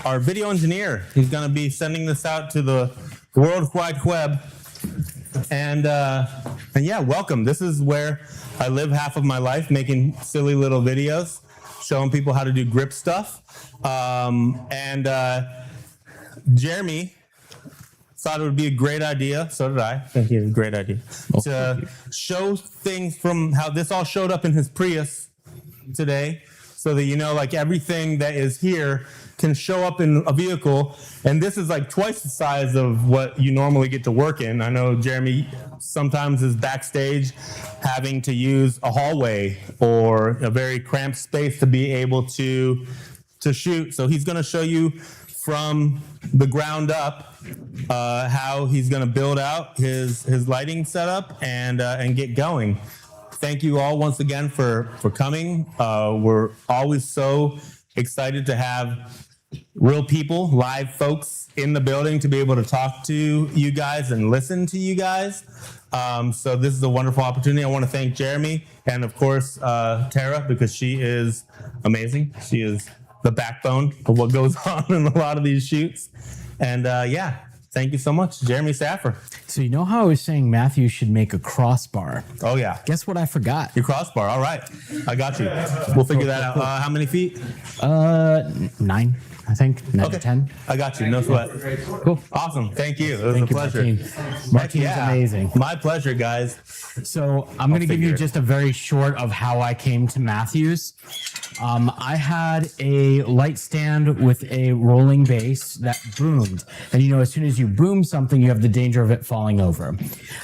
our video engineer. He's going to be sending this out to the World Wide Web. And yeah, welcome. This is where I live half of my life, making silly little videos, showing people how to do grip stuff. Jeremy thought it would be a great idea. So did I. I think it was a great idea to show things from how this all showed up in his Prius today, so that you know, like, everything that is here can show up in a vehicle. And this is like twice the size of what you normally get to work in. I know Jeremy sometimes is backstage having to use a hallway or a very cramped space to be able to shoot. So he's going to show you from the ground up how he's going to build out his lighting setup and get going. Thank you all once again for coming. We're always so excited to have real people, live folks in the building to be able to talk to you guys and listen to you guys. So this is a wonderful opportunity. I want to thank Jeremy and, of course, Tara, because she is amazing. She is the backbone of what goes on in a lot of these shoots. And yeah, thank you so much, Jeremy Saffer. So you know how I was saying Matthew should make a crossbar? Oh, yeah. Guess what I forgot? Your crossbar. All right. I got you. We'll figure that out. How many feet? 9. I think 9 to 10. I got you. No sweat. Cool. Awesome. Thank you. It was Thank a you, pleasure. Martin's amazing. My pleasure, guys. So I'm going to give you just a very short of how I came to Matthews. I had a light stand with a rolling base that boomed. And you know, as soon as you boom something, you have the danger of it falling over.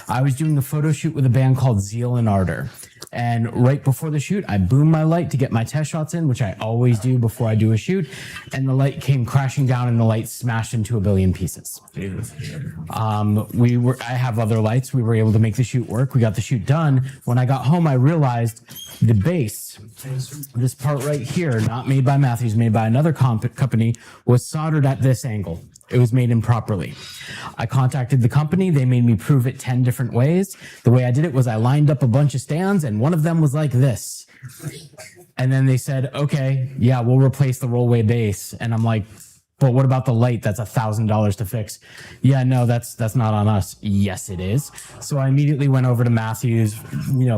I was doing a photo shoot with a band called Zeal and Ardor. And right before the shoot, I boomed my light to get my test shots in, which I always do before I do a shoot. And the light came crashing down and the light smashed into a billion pieces. I have other lights. We were able to make the shoot work. We got the shoot done. When I got home, I realized the base, this part right here, not made by Matthews, made by another company, was soldered at this angle. It was made improperly. I contacted the company. They made me prove it 10 different ways. The way I did it was I lined up a bunch of stands and one of them was like this. And then they said, okay, yeah, we'll replace the rollaway base. And I'm like, but what about the light? That's $1,000 to fix. Yeah, no, that's not on us. Yes, it is. So I immediately went over to Matthews,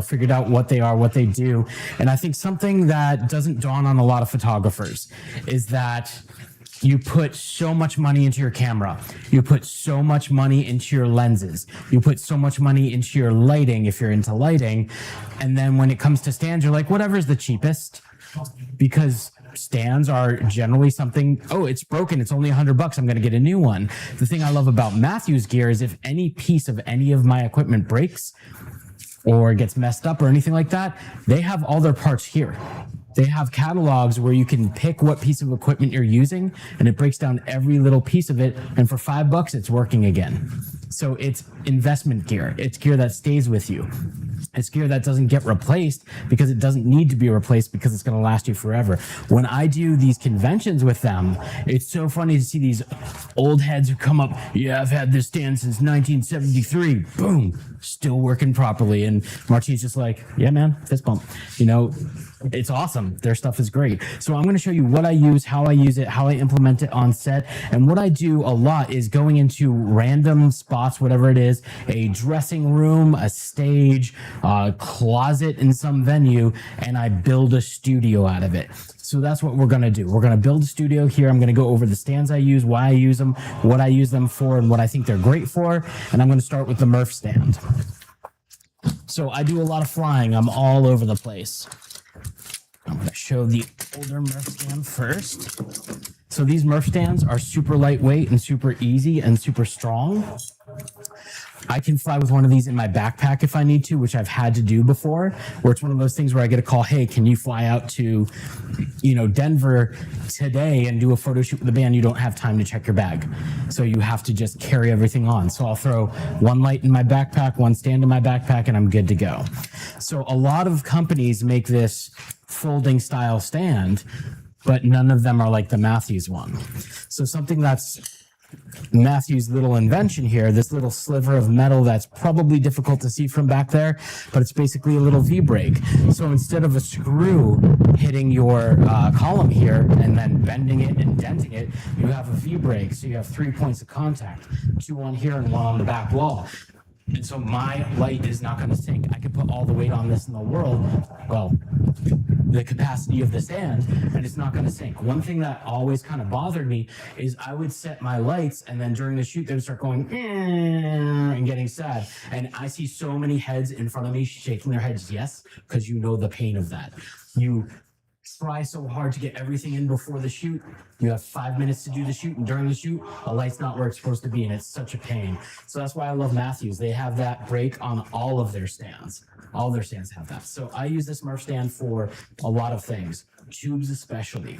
figured out what they are, what they do. And I think something that doesn't dawn on a lot of photographers is that you put so much money into your camera. You put so much money into your lenses. You put so much money into your lighting if you're into lighting. And then when it comes to stands, you're like, whatever's the cheapest. Because stands are generally something, oh, it's broken. It's only $100. I'm going to get a new one. The thing I love about Matthews gear is if any piece of any of my equipment breaks or gets messed up or anything like that, they have all their parts here. They have catalogs where you can pick what piece of equipment you're using and it breaks down every little piece of it. And for $5, it's working again. So it's investment gear. It's gear that stays with you. It's gear that doesn't get replaced because it doesn't need to be replaced because it's going to last you forever. When I do these conventions with them, it's so funny to see these old heads who come up. Yeah, I've had this stand since 1973. Boom, still working properly. And Marty's just like, yeah, man, fist bump. It's awesome. Their stuff is great. So I'm going to show you what I use, how I use it, how I implement it on set. And what I do a lot is going into random spots, whatever it is, a dressing room, a stage, a closet in some venue, and I build a studio out of it. So that's what we're going to do. We're going to build a studio here. I'm going to go over the stands I use, why I use them, what I use them for, and what I think they're great for. And I'm going to start with the Murph stand. So I do a lot of flying. I'm all over the place. I'm going to show the older Murph stand first. So these Murph stands are super lightweight and super easy and super strong. I can fly with one of these in my backpack if I need to, which I've had to do before, where it's one of those things where I get a call, hey, can you fly out to, Denver today and do a photo shoot with the band? You don't have time to check your bag. So you have to just carry everything on. So I'll throw one light in my backpack, one stand in my backpack, and I'm good to go. So a lot of companies make this folding style stand, but none of them are like the Matthews one. So something that's Matthew's little invention here, this little sliver of metal that's probably difficult to see from back there, but it's basically a little V-brake. So instead of a screw hitting your column here and then bending it and denting it, you have a V-brake. So you have 3 points of contact, 2 on here and 1 on the back wall. And so my light is not going to sink. I could put all the weight on this in the world, well, the capacity of the stand, and it's not going to sink. One thing that always kind of bothered me is I would set my lights, and then during the shoot, they would start going and getting sad. And I see so many heads in front of me shaking their heads yes, because you know the pain of that. You try so hard to get everything in before the shoot. You have 5 minutes to do the shoot, and during the shoot, a light's not where it's supposed to be, and it's such a pain. So that's why I love Matthews. They have that brake on all of their stands. All their stands have that. So I use this Murph stand for a lot of things, tubes especially.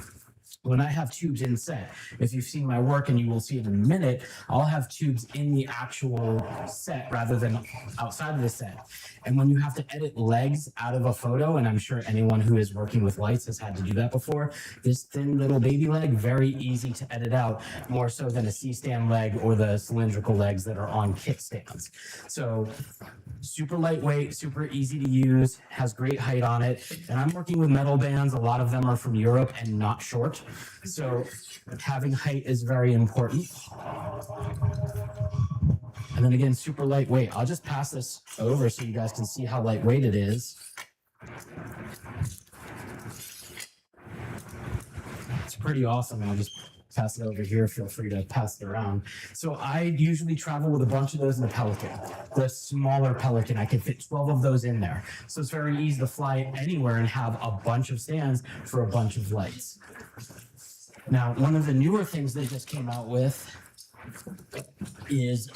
When I have tubes in set, if you've seen my work, and you will see it in a minute, I'll have tubes in the actual set rather than outside of the set. And when you have to edit legs out of a photo, and I'm sure anyone who is working with lights has had to do that before, this thin little baby leg, very easy to edit out, more so than a C-stand leg or the cylindrical legs that are on kit stands. So super lightweight, super easy to use, has great height on it. And I'm working with metal bands. A lot of them are from Europe and not short. So having height is very important. And then again, super lightweight. I'll just pass this over so you guys can see how lightweight it is. It's pretty awesome. I'll just pass it over here. Feel free to pass it around. So I usually travel with a bunch of those in the Pelican. The smaller Pelican, I can fit 12 of those in there. So it's very easy to fly anywhere and have a bunch of stands for a bunch of lights. Now, one of the newer things they just came out with is,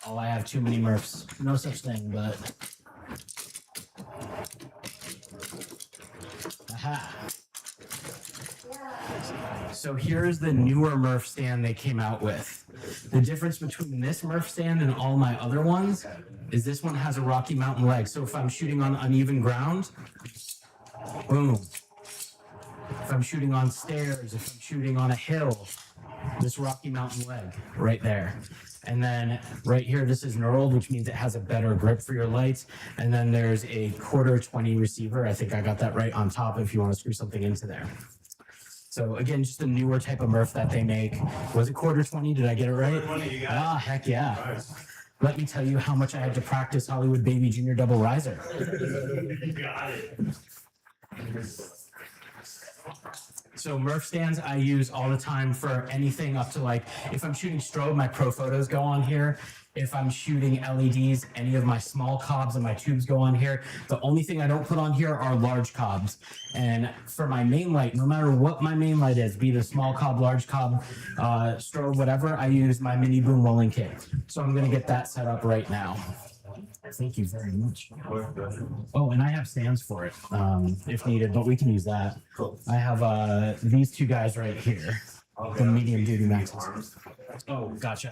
oh, I have too many Murphs. No such thing, but. Aha. So here's the newer Murph stand they came out with. The difference between this Murph stand and all my other ones is this one has a Rocky Mountain leg. So if I'm shooting on uneven ground, boom. If I'm shooting on stairs, if I'm shooting on a hill, this Rocky Mountain leg right there. And then right here, this is knurled, which means it has a better grip for your lights. And then there's a 1/4-20 receiver. I think I got that right on top if you want to screw something into there. So again, just a newer type of Murph that they make. Was it 1/4-20? Did I get it right? Ah, heck yeah. Nice. Let me tell you how much I had to practice Hollywood Baby Junior double riser. You got it. So Murph stands I use all the time for anything up to, like, if I'm shooting strobe, my pro photos go on here. If I'm shooting LEDs, any of my small cobs and my tubes go on here. The only thing I don't put on here are large cobs. And for my main light, no matter what my main light is, be it a small cob, large cob, strobe, whatever, I use my mini boom rolling kit. So I'm going to get that set up right now. Thank you very much. Oh, and I have stands for it if needed, but we can use that. I have these two guys right here, the medium duty maxes. Oh, gotcha.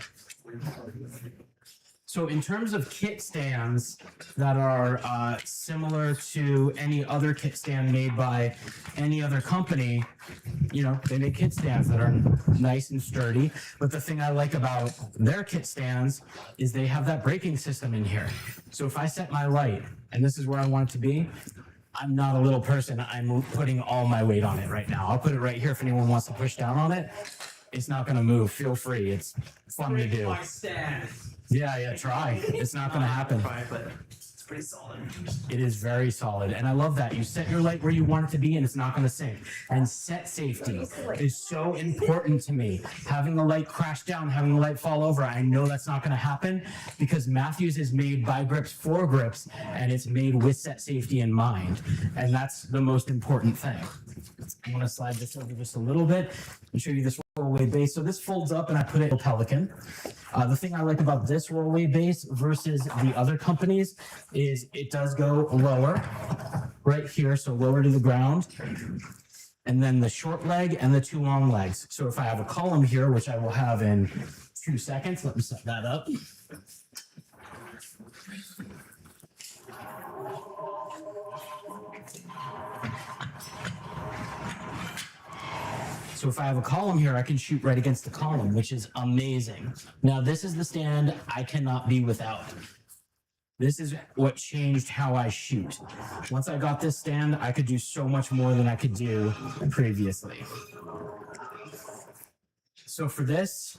So in terms of kit stands that are similar to any other kit stand made by any other company, you know, they make kit stands that are nice and sturdy. But the thing I like about their kit stands is they have that braking system in here. So if I set my light, and this is where I want it to be, I'm not a little person. I'm putting all my weight on it right now. I'll put it right here if anyone wants to push down on it. It's not going to move. Feel free. It's fun to do. Yeah, try. It's not going to happen. But it's pretty solid. It is very solid. And I love that. You set your light where you want it to be and it's not going to sink. And set safety is so important to me. Having the light crash down, having the light fall over, I know that's not going to happen because Matthews is made by grips for grips and it's made with set safety in mind. And that's the most important thing. I'm going to slide this over just a little bit and show you this rollaway base. So this folds up and I put it in a Pelican. The thing I like about this rollaway base versus the other companies is it does go lower right here, so lower to the ground. And then the short leg and the 2 long legs. So if I have a column here, which I will have in 2 seconds, let me set that up. So if I have a column here, I can shoot right against the column, which is amazing. Now, this is the stand I cannot be without. This is what changed how I shoot. Once I got this stand, I could do so much more than I could do previously. So for this,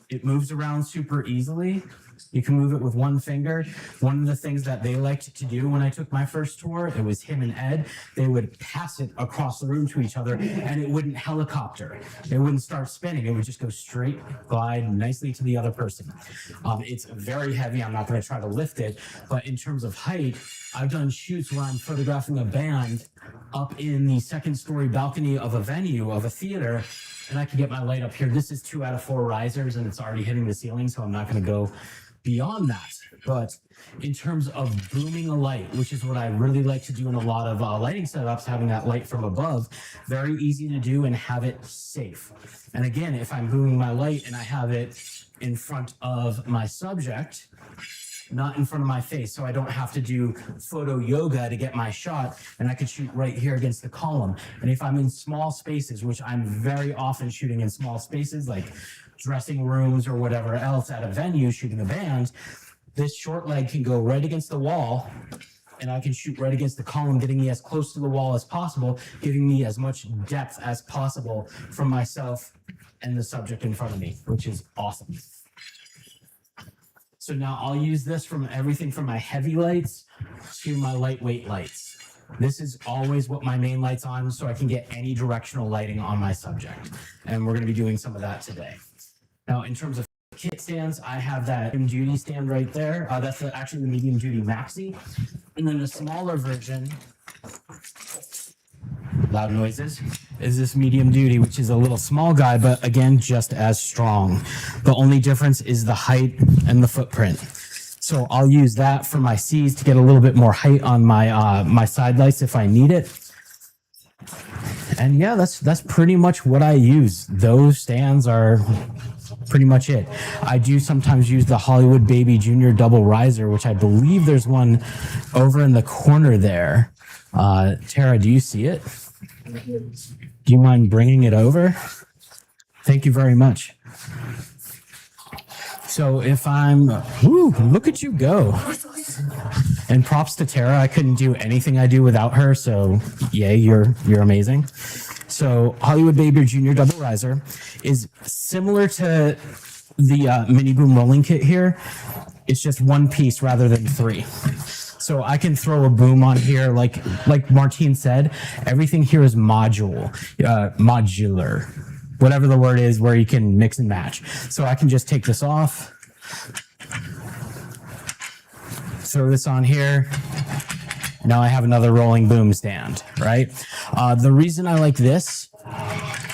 it moves around super easily. You can move it with one finger. One of the things that they liked to do when I took my first tour, it was him and Ed, they would pass it across the room to each other and it wouldn't helicopter. It wouldn't start spinning. It would just go straight, glide nicely to the other person. It's very heavy. I'm not going to try to lift it, but in terms of height, I've done shoots where I'm photographing a band up in the second story balcony of a venue, of a theater, and I can get my light up here. This is 2 out of 4 risers and it's already hitting the ceiling, so I'm not going to go beyond that. But in terms of booming a light, which is what I really like to do in a lot of lighting setups, having that light from above, very easy to do and have it safe. And again, if I'm booming my light and I have it in front of my subject, not in front of my face, so I don't have to do photo yoga to get my shot, and I can shoot right here against the column. And if I'm in small spaces, which I'm very often shooting in small spaces, like dressing rooms or whatever else at a venue, shooting a band, this short leg can go right against the wall, and I can shoot right against the column, getting me as close to the wall as possible, giving me as much depth as possible from myself and the subject in front of me, which is awesome. So now I'll use this from everything from my heavy lights to my lightweight lights. This is always what my main light's on, so I can get any directional lighting on my subject. And we're going to be doing some of that today. Now, in terms of kit stands, I have that medium duty stand right there. That's actually the medium duty maxi. And then the smaller version, loud noises, is this medium duty, which is a little small guy, but again, just as strong. The only difference is the height and the footprint. So I'll use that for my C's to get a little bit more height on my my side lights if I need it. And yeah, that's pretty much what I use. Those stands are pretty much it. I do sometimes use the Hollywood Baby Junior double riser, which I believe there's one over in the corner there. Tara, do you see it? Do you mind bringing it over? Thank you very much. So if I'm, look at you go. And props to Tara. I couldn't do anything I do without her. So yay, you're amazing. So Hollywood Baby Junior double riser is similar to the mini boom rolling kit here. It's just one piece rather than 3. So I can throw a boom on here, like Martine said. Everything here is modular, whatever the word is, where you can mix and match. So I can just take this off, throw this on here. Now I have another rolling boom stand, right? The reason I like this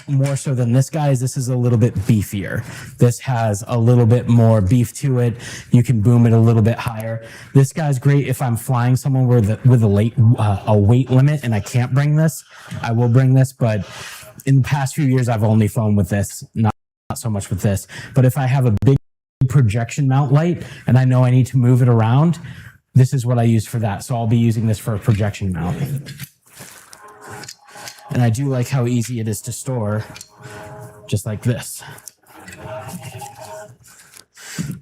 more so than this guy is this is a little bit beefier. This has a little bit more beef to it. You can boom it a little bit higher. This guy's great if I'm flying someone with a weight limit and I can't bring this. I will bring this, but in the past few years I've only flown with this, not so much with this. But if I have a big projection mount light and I know I need to move it around, this is what I use for that. So I'll be using this for a projection mount. And I do like how easy it is to store, just like this.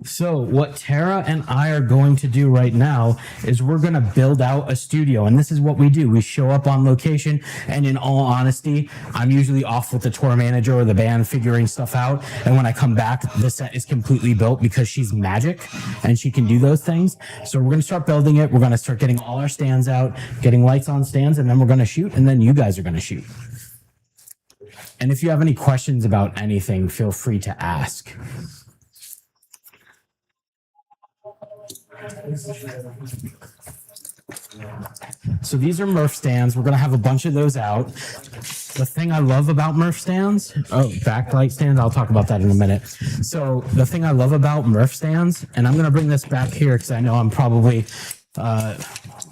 So what Tara and I are going to do right now is we're going to build out a studio. And this is what we do. We show up on location. And in all honesty, I'm usually off with the tour manager or the band figuring stuff out. And when I come back, the set is completely built because she's magic and she can do those things. So we're going to start building it. We're going to start getting all our stands out, getting lights on stands, and then we're going to shoot. And then you guys are going to shoot. And if you have any questions about anything, feel free to ask. So these are Murph stands. We're going to have a bunch of those out. The thing I love about Murph stands, backlight stands, I'll talk about that in a minute. So the thing I love about Murph stands, and I'm going to bring this back here because I know I'm probably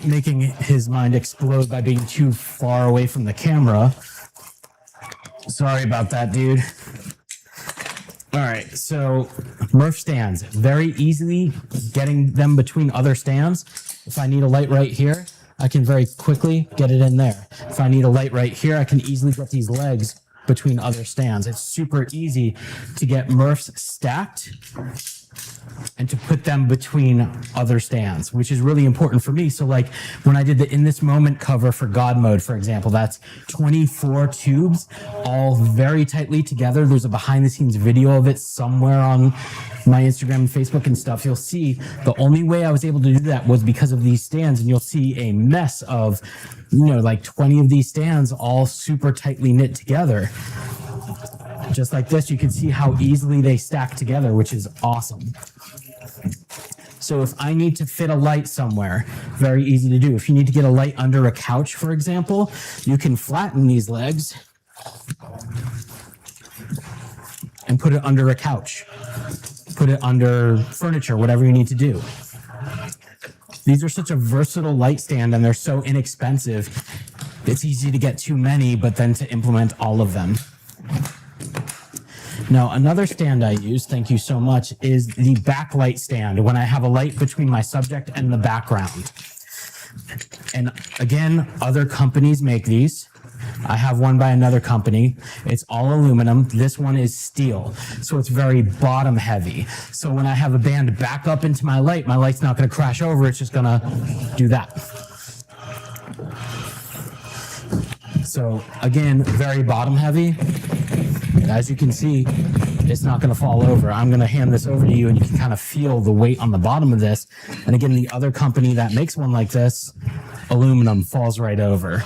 making his mind explode by being too far away from the camera. Sorry about that, dude. All right, so Murph stands, very easily getting them between other stands. If I need a light right here, I can very quickly get it in there. If I need a light right here, I can easily get these legs between other stands. It's super easy to get Murphs stacked and to put them between other stands, which is really important for me. So like when I did the In This Moment cover for God Mode, for example, that's 24 tubes all very tightly together. There's a behind the scenes video of it somewhere on my Instagram and Facebook and stuff. You'll see the only way I was able to do that was because of these stands, and you'll see a mess of, like 20 of these stands all super tightly knit together. Just like this, you can see how easily they stack together, which is awesome. So if I need to fit a light somewhere, very easy to do. If you need to get a light under a couch, for example, you can flatten these legs and put it under a couch. Put it under furniture, whatever you need to do. These are such a versatile light stand, and they're so inexpensive. It's easy to get too many, but then to implement all of them. Now, another stand I use, thank you so much, is the backlight stand when I have a light between my subject and the background. And again, other companies make these. I have one by another company. It's all aluminum. This one is steel, so it's very bottom heavy. So when I have a band back up into my light's not going to crash over. It's just going to do that. So again, very bottom heavy. As you can see, it's not going to fall over. I'm going to hand this over to you, and you can kind of feel the weight on the bottom of this. And again, the other company that makes one like this, aluminum, falls right over.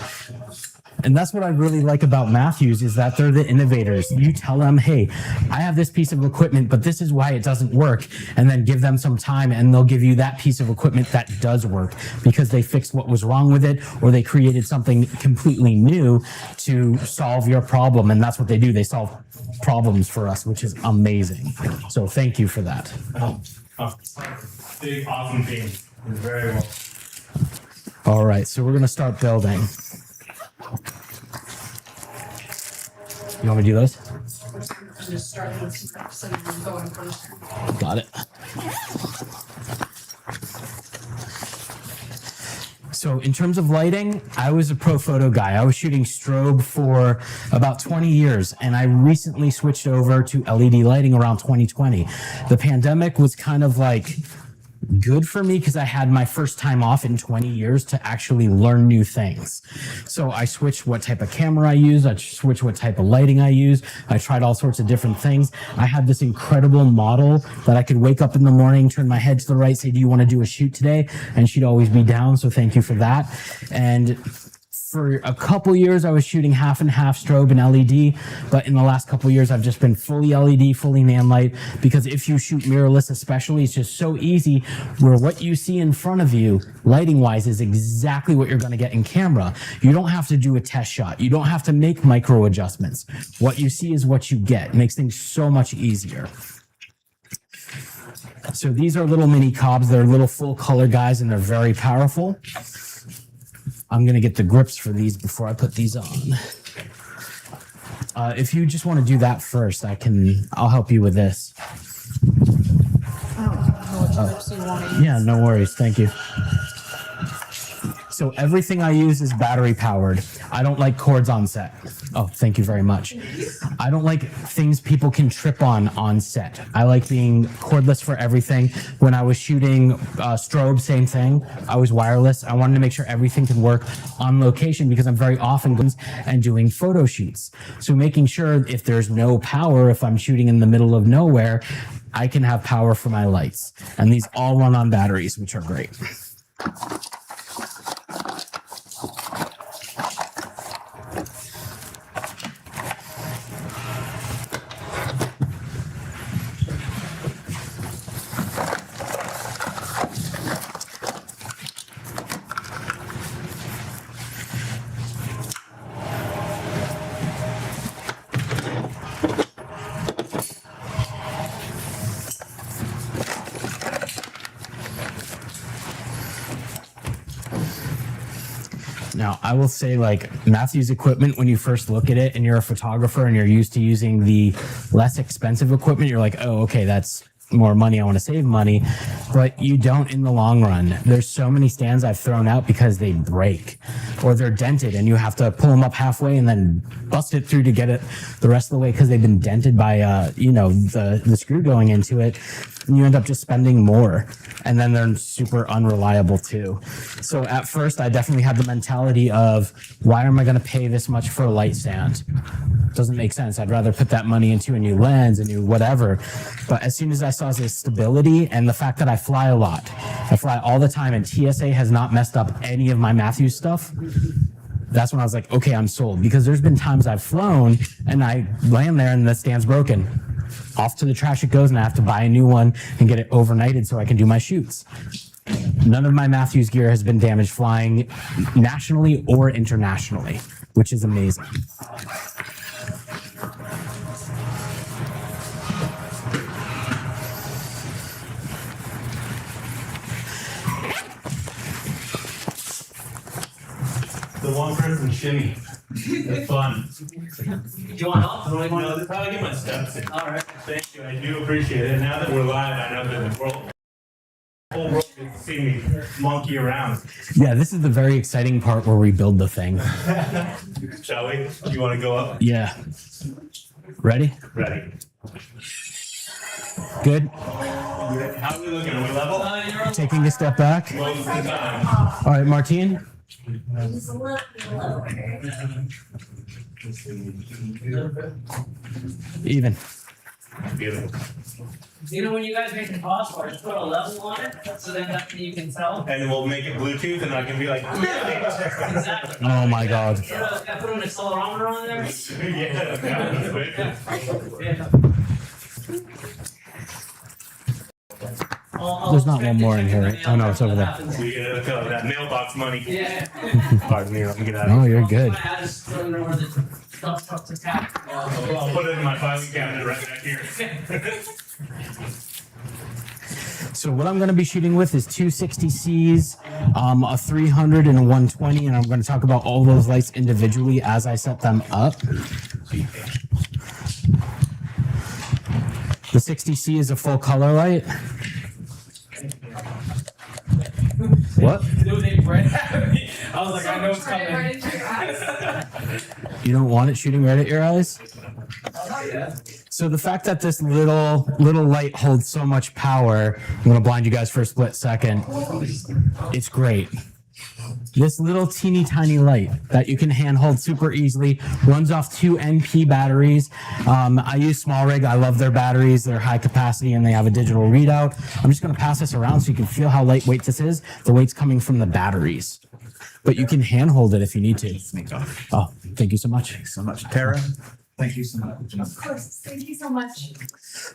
And that's what I really like about Matthews, is that they're the innovators. You tell them, hey, I have this piece of equipment, but this is why it doesn't work. And then give them some time, and they'll give you that piece of equipment that does work because they fixed what was wrong with it, or they created something completely new to solve your problem. And that's what they do. They solve problems for us, which is amazing. So thank you for that. Big, awesome team. Very well. All right, so we're going to start building. You want me to do those? Just start with snaps and then go in first. Got it. So in terms of lighting, I was a pro photo guy. I was shooting strobe for about 20 years, and I recently switched over to LED lighting around 2020. The pandemic was kind of like good for me because I had my first time off in 20 years to actually learn new things. So I switched what type of camera I use. I switched what type of lighting I use. I tried all sorts of different things. I had this incredible model that I could wake up in the morning, turn my head to the right, say, do you want to do a shoot today? And she'd always be down. So thank you for that. And for a couple years, I was shooting half and half strobe and LED, but in the last couple years, I've just been fully LED, fully man light, because if you shoot mirrorless especially, it's just so easy where what you see in front of you, lighting-wise, is exactly what you're going to get in camera. You don't have to do a test shot. You don't have to make micro adjustments. What you see is what you get. It makes things so much easier. So these are little mini cobs. They're little full color guys, and they're very powerful. I'm going to get the grips for these before I put these on. If you just want to do that first, I'll help you with this. I don't know what grips you want to use. Yeah, no worries. Thank you. So everything I use is battery powered. I don't like cords on set. Oh, thank you very much. I don't like things people can trip on set. I like being cordless for everything. When I was shooting strobe, same thing. I was wireless. I wanted to make sure everything could work on location because I'm very often going and doing photo shoots. So making sure if there's no power, if I'm shooting in the middle of nowhere, I can have power for my lights. And these all run on batteries, which are great. Now, I will say, like, Matthew's equipment, when you first look at it and you're a photographer and you're used to using the less expensive equipment, you're like, oh, okay, that's more money. I want to save money, but you don't in the long run. There's so many stands I've thrown out because they break or they're dented and you have to pull them up halfway and then bust it through to get it the rest of the way because they've been dented by, the screw going into it. And you end up just spending more. And then they're super unreliable too. So at first, I definitely had the mentality of, why am I going to pay this much for a light stand? Doesn't make sense. I'd rather put that money into a new lens, a new whatever. But as soon as I saw the stability and the fact that I fly a lot, I fly all the time, and TSA has not messed up any of my Matthews stuff, that's when I was like, okay, I'm sold. Because there's been times I've flown and I land there and the stand's broken. Off to the trash it goes, and I have to buy a new one and get it overnighted so I can do my shoots. None of my Matthews gear has been damaged flying nationally or internationally, which is amazing. The one person shimmy. It's fun. Do you want help? No, this is how I get my steps in. All right. Thank you. I do appreciate it. Now that we're live, I know that the whole world gets to see me monkey around. Yeah, this is the very exciting part where we build the thing. Shall we? You want to go up? Yeah. Ready? Ready. Good. How are we looking? Are we level? Taking a step back. Most of the time. All right, Martine. Just a little lower. Even. Beautiful. You know when you guys make the toss bar, just put a level on it, so then that you can tell. And then we'll make it Bluetooth, and I can be like, Exactly. Oh my God. I put an accelerometer on there. yeah, that's quick. Yeah. There's not one more in here, right? Oh, no, it's over there. We get that mailbox money. Yeah. Pardon me, let me get out of Oh, here. you're good. I just don't know where the dump truck's attacked. I'll put it in my filing cabinet right back here. So what I'm going to be shooting with is two 60Cs, a 300 and a 120, and I'm going to talk about all those lights individually as I set them up. The 60C is a full color light. What? I was like, I know it's coming. You don't want it shooting right at your eyes? So the fact that this little light holds so much power, I'm gonna blind you guys for a split second. It's great. This little teeny tiny light that you can handhold super easily runs off 2 NP batteries. I use Small Rig. I love their batteries. They're high capacity and they have a digital readout. I'm just going to pass this around so you can feel how lightweight this is. The weight's coming from the batteries, but you can handhold it if you need to. Oh, thank you so much. Thanks so much. Tara, thank you so much. Of course, thank you so much.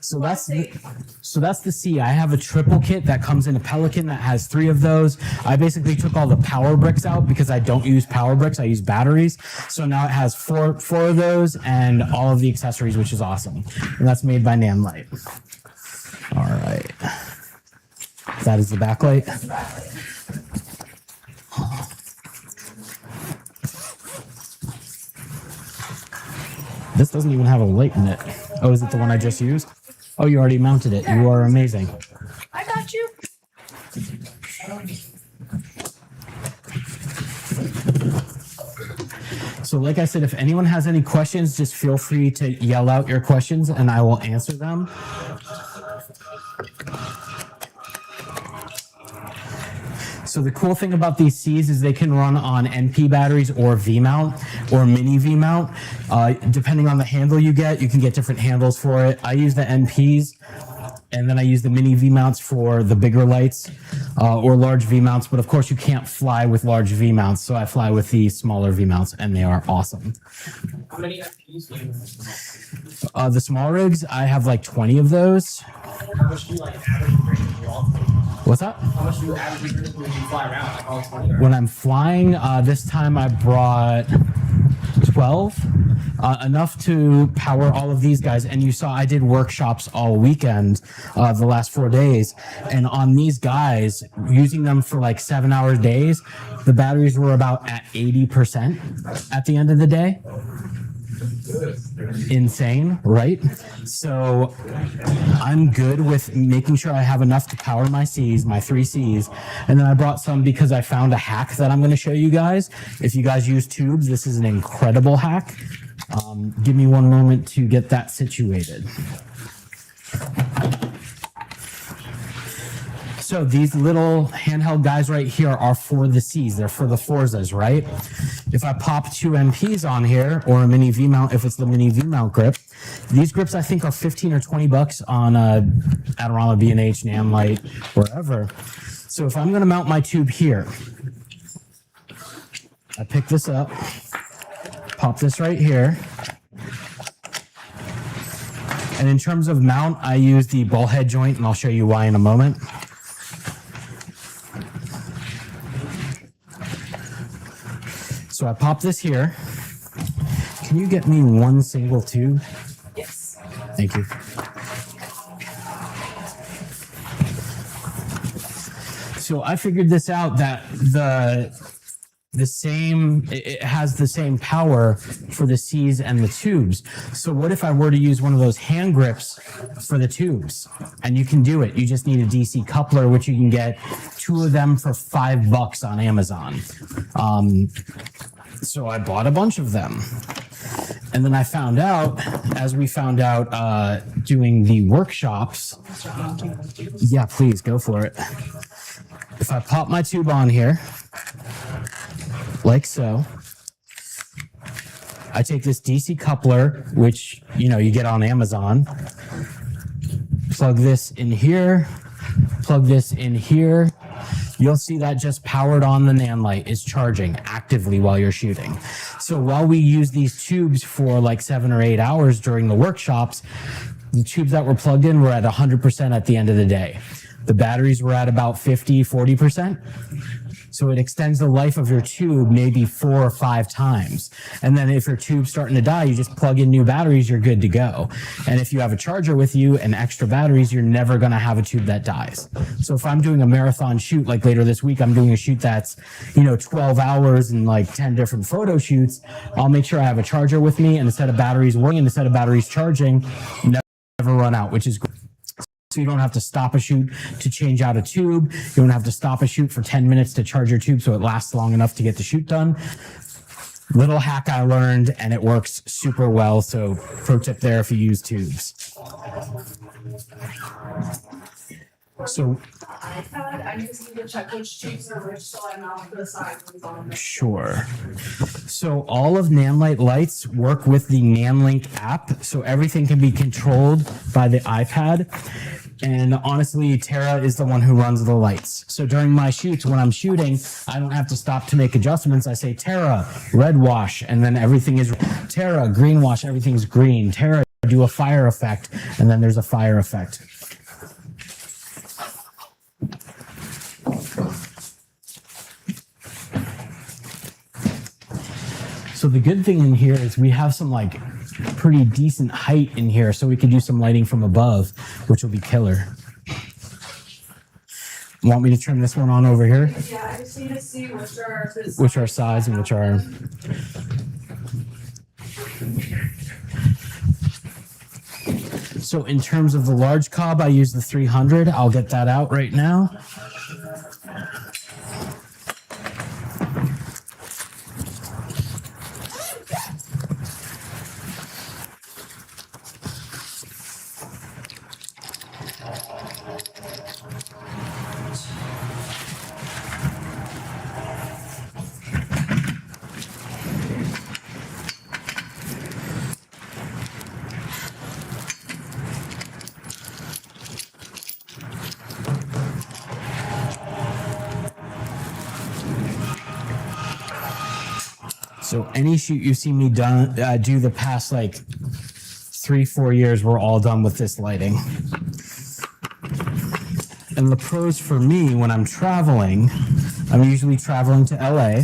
So that's the C. I have a triple kit that comes in a Pelican that has 3 of those. I basically took all the power bricks out because I don't use power bricks. I use batteries. So now it has four of those and all of the accessories, which is awesome. And that's made by Nanlite. All right. That is the backlight. This doesn't even have a light in it. Oh, is it the one I just used? Oh, you already mounted it. You are amazing. I got you. So like I said, if anyone has any questions, just feel free to yell out your questions and I will answer them. So the cool thing about these Cs is they can run on NP batteries or V-mount or mini V-mount. Depending on the handle you can get different handles for it. I use the NPs and then I use the mini V-mounts for the bigger lights or large V-mounts. But of course you can't fly with large V-mounts. So I fly with the smaller V-mounts and they are awesome. How many FPs do you have? The small rigs, I have like 20 of those. How much do you like average when you all? What's that? How much do you average when you fly around? Like all 20? Or? When I'm flying, this time I brought 12, enough to power all of these guys. And you saw I did workshops all weekend, the last 4 days. And on these guys, using them for like 7-hour days, the batteries were about at 80% at the end of the day. Insane, right? So I'm good with making sure I have enough to power my C's, my 3 C's. And then I brought some because I found a hack that I'm going to show you guys. If you guys use tubes, this is an incredible hack. Give me one moment to get that situated. So these little handheld guys right here are for the C's. They're for the Forzas, right? If I pop 2 MPs on here or a mini V mount, if it's the mini V mount grip, these grips I think are 15 or 20 bucks on Adorama, B&H, Namlite, wherever. So if I'm going to mount my tube here, I pick this up, pop this right here. And in terms of mount, I use the ball head joint, and I'll show you why in a moment. So I pop this here. Can you get me one single tube? Yes. Thank you. So I figured this out that it has the same power for the C's and the tubes. So what if I were to use one of those hand grips for the tubes? And you can do it. You just need a DC coupler, which you can get 2 of them for $5 on Amazon. So I bought a bunch of them. And then I found out, as we found out doing the workshops, yeah, please go for it. If I pop my tube on here, like so, I take this DC coupler, which, you get on Amazon, plug this in here, plug this in here. You'll see that just powered on the Nanlite is charging actively while you're shooting. So while we use these tubes for like 7 or 8 hours during the workshops, the tubes that were plugged in were at 100% at the end of the day. The batteries were at about 40%. So it extends the life of your tube maybe 4 or 5 times. And then if your tube's starting to die, you just plug in new batteries, you're good to go. And if you have a charger with you and extra batteries, you're never gonna have a tube that dies. So if I'm doing a marathon shoot, like later this week, I'm doing a shoot that's, 12 hours and like 10 different photo shoots, I'll make sure I have a charger with me and a set of batteries working and a set of batteries charging, never run out, which is great. So you don't have to stop a shoot to change out a tube. You don't have to stop a shoot for 10 minutes to charge your tube so it lasts long enough to get the shoot done. Little hack I learned, and it works super well. So pro tip there if you use tubes. So iPad, I just need to check which tubes are which, so I'm not for the side ones on there. sure. So all of Nanlite lights work with the Nanlink app. So everything can be controlled by the iPad. And honestly, Tara is the one who runs the lights. So during my shoots, when I'm shooting, I don't have to stop to make adjustments. I say, Tara, red wash, and then everything is Tara, green wash, everything's green. Tara, do a fire effect, and then there's a fire effect. So the good thing in here is we have some like pretty decent height in here, so we could do some lighting from above, which will be killer. Want me to trim this one on over here? Yeah, I just need to see Which are size and which are... So in terms of the large cob, I use the 300. I'll get that out right now. So any shoot you see me do the past like 3-4 years, we're all done with this lighting. And the pros for me when I'm traveling, I'm usually traveling to LA,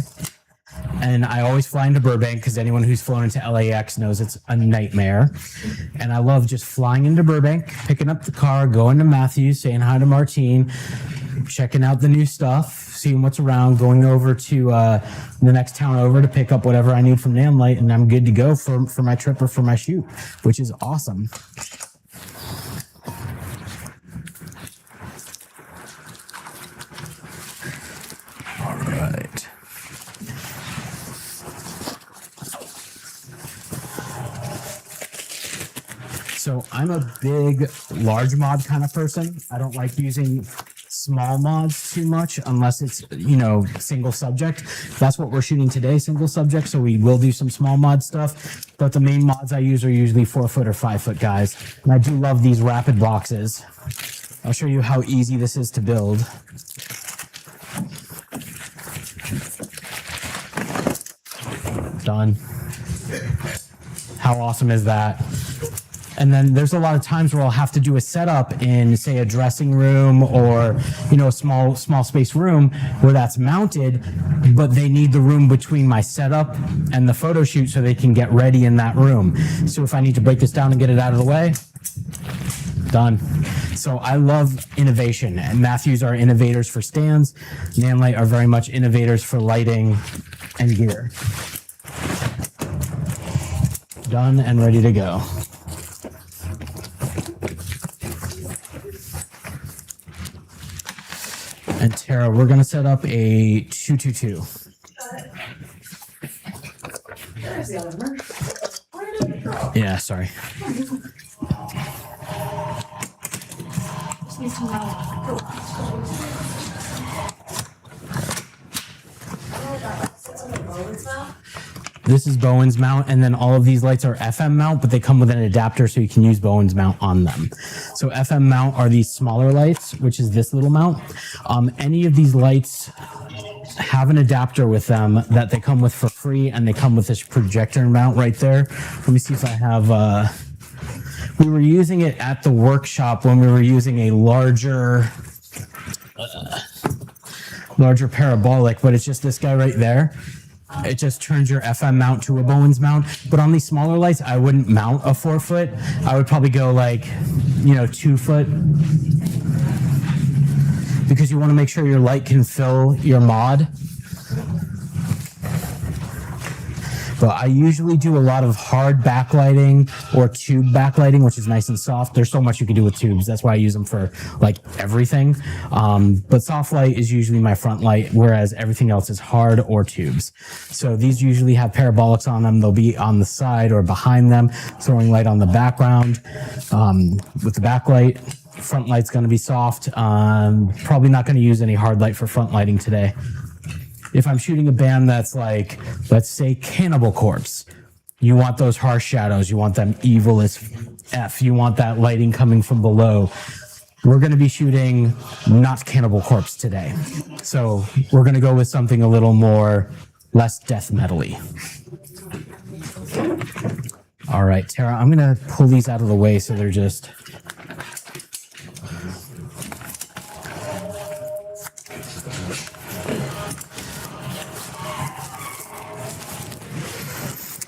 and I always fly into Burbank because anyone who's flown into LAX knows it's a nightmare. And I love just flying into Burbank, picking up the car, going to Matthews, saying hi to Martine, checking out the new stuff, seeing what's around, going over to the next town over to pick up whatever I need from Namelight, and I'm good to go for my trip or for my shoot, which is awesome. All right. So I'm a big large mod kind of person. I don't like using small mods too much unless it's, single subject. That's what we're shooting today, single subject. So we will do some small mod stuff, but the main mods I use are usually 4-foot or 5-foot guys. And I do love these rapid boxes. I'll show you how easy this is to build. Done. How awesome is that? And then there's a lot of times where I'll have to do a setup in, say, a dressing room or, a small space room where that's mounted, but they need the room between my setup and the photo shoot so they can get ready in that room. So if I need to break this down and get it out of the way, done. So I love innovation, and Matthews are innovators for stands. Namelight are very much innovators for lighting and gear. Done and ready to go. And Tara, we're gonna set up a 222. There's the other one. Where did it go? Yeah, sorry. Just needs to know. This is Bowen's mount, and then all of these lights are FM mount, but they come with an adapter so you can use Bowen's mount on them. So FM mount are these smaller lights, which is this little mount. Any of these lights have an adapter with them that they come with for free, and they come with this projector mount right there. Let me see if I have, we were using it at the workshop when we were using a larger parabolic, but it's just this guy right there. It just turns your FM mount to a Bowen's mount. But on these smaller lights, I wouldn't mount a 4-foot. I would probably go 2-foot. Because you want to make sure your light can fill your mod. But I usually do a lot of hard backlighting or tube backlighting, which is nice and soft. There's so much you can do with tubes. That's why I use them for everything. But soft light is usually my front light, whereas everything else is hard or tubes. So these usually have parabolics on them. They'll be on the side or behind them, throwing light on the background. With the backlight, front light's going to be soft. Probably not going to use any hard light for front lighting today. If I'm shooting a band that's let's say Cannibal Corpse, you want those harsh shadows. You want them evil as F. You want that lighting coming from below. We're going to be shooting not Cannibal Corpse today. So we're going to go with something a little more, less death metal-y. All right, Tara, I'm going to pull these out of the way so they're just...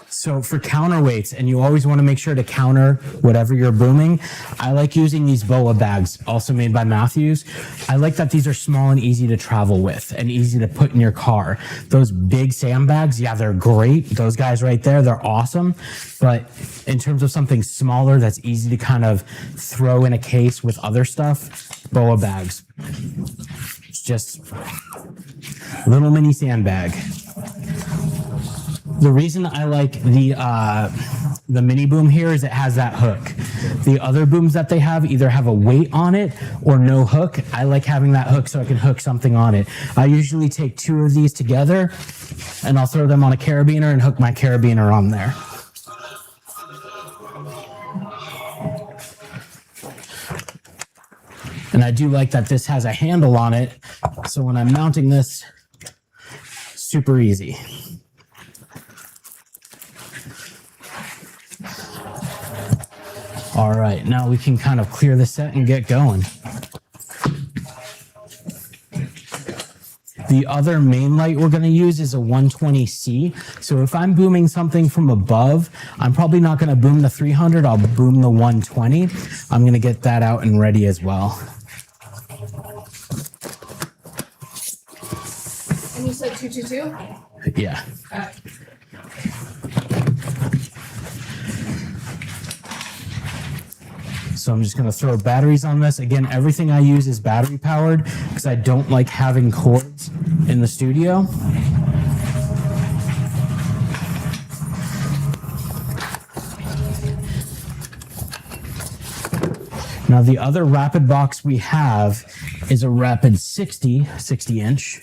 So for counterweights, and you always want to make sure to counter whatever you're booming, I like using these BOA bags, also made by Matthews. I like that these are small and easy to travel with and easy to put in your car. Those big sandbags, yeah, they're great. Those guys right there, they're awesome. But in terms of something smaller that's easy to kind of throw in a case with other stuff, BOA bags. It's just little mini sandbag. The reason I like the mini boom here is it has that hook. The other booms that they have either have a weight on it or no hook. I like having that hook so I can hook something on it. I usually take 2 of these together and I'll throw them on a carabiner and hook my carabiner on there. And I do like that this has a handle on it, so when I'm mounting this, super easy. All right, now we can kind of clear the set and get going. The other main light we're going to use is a 120C. So if I'm booming something from above, I'm probably not going to boom the 300. I'll boom the 120. I'm going to get that out and ready as well. And you said 222? Yeah. So I'm just going to throw batteries on this. Again, everything I use is battery powered because I don't like having cords in the studio. Now the other Rapid box we have is a Rapid 60 inch.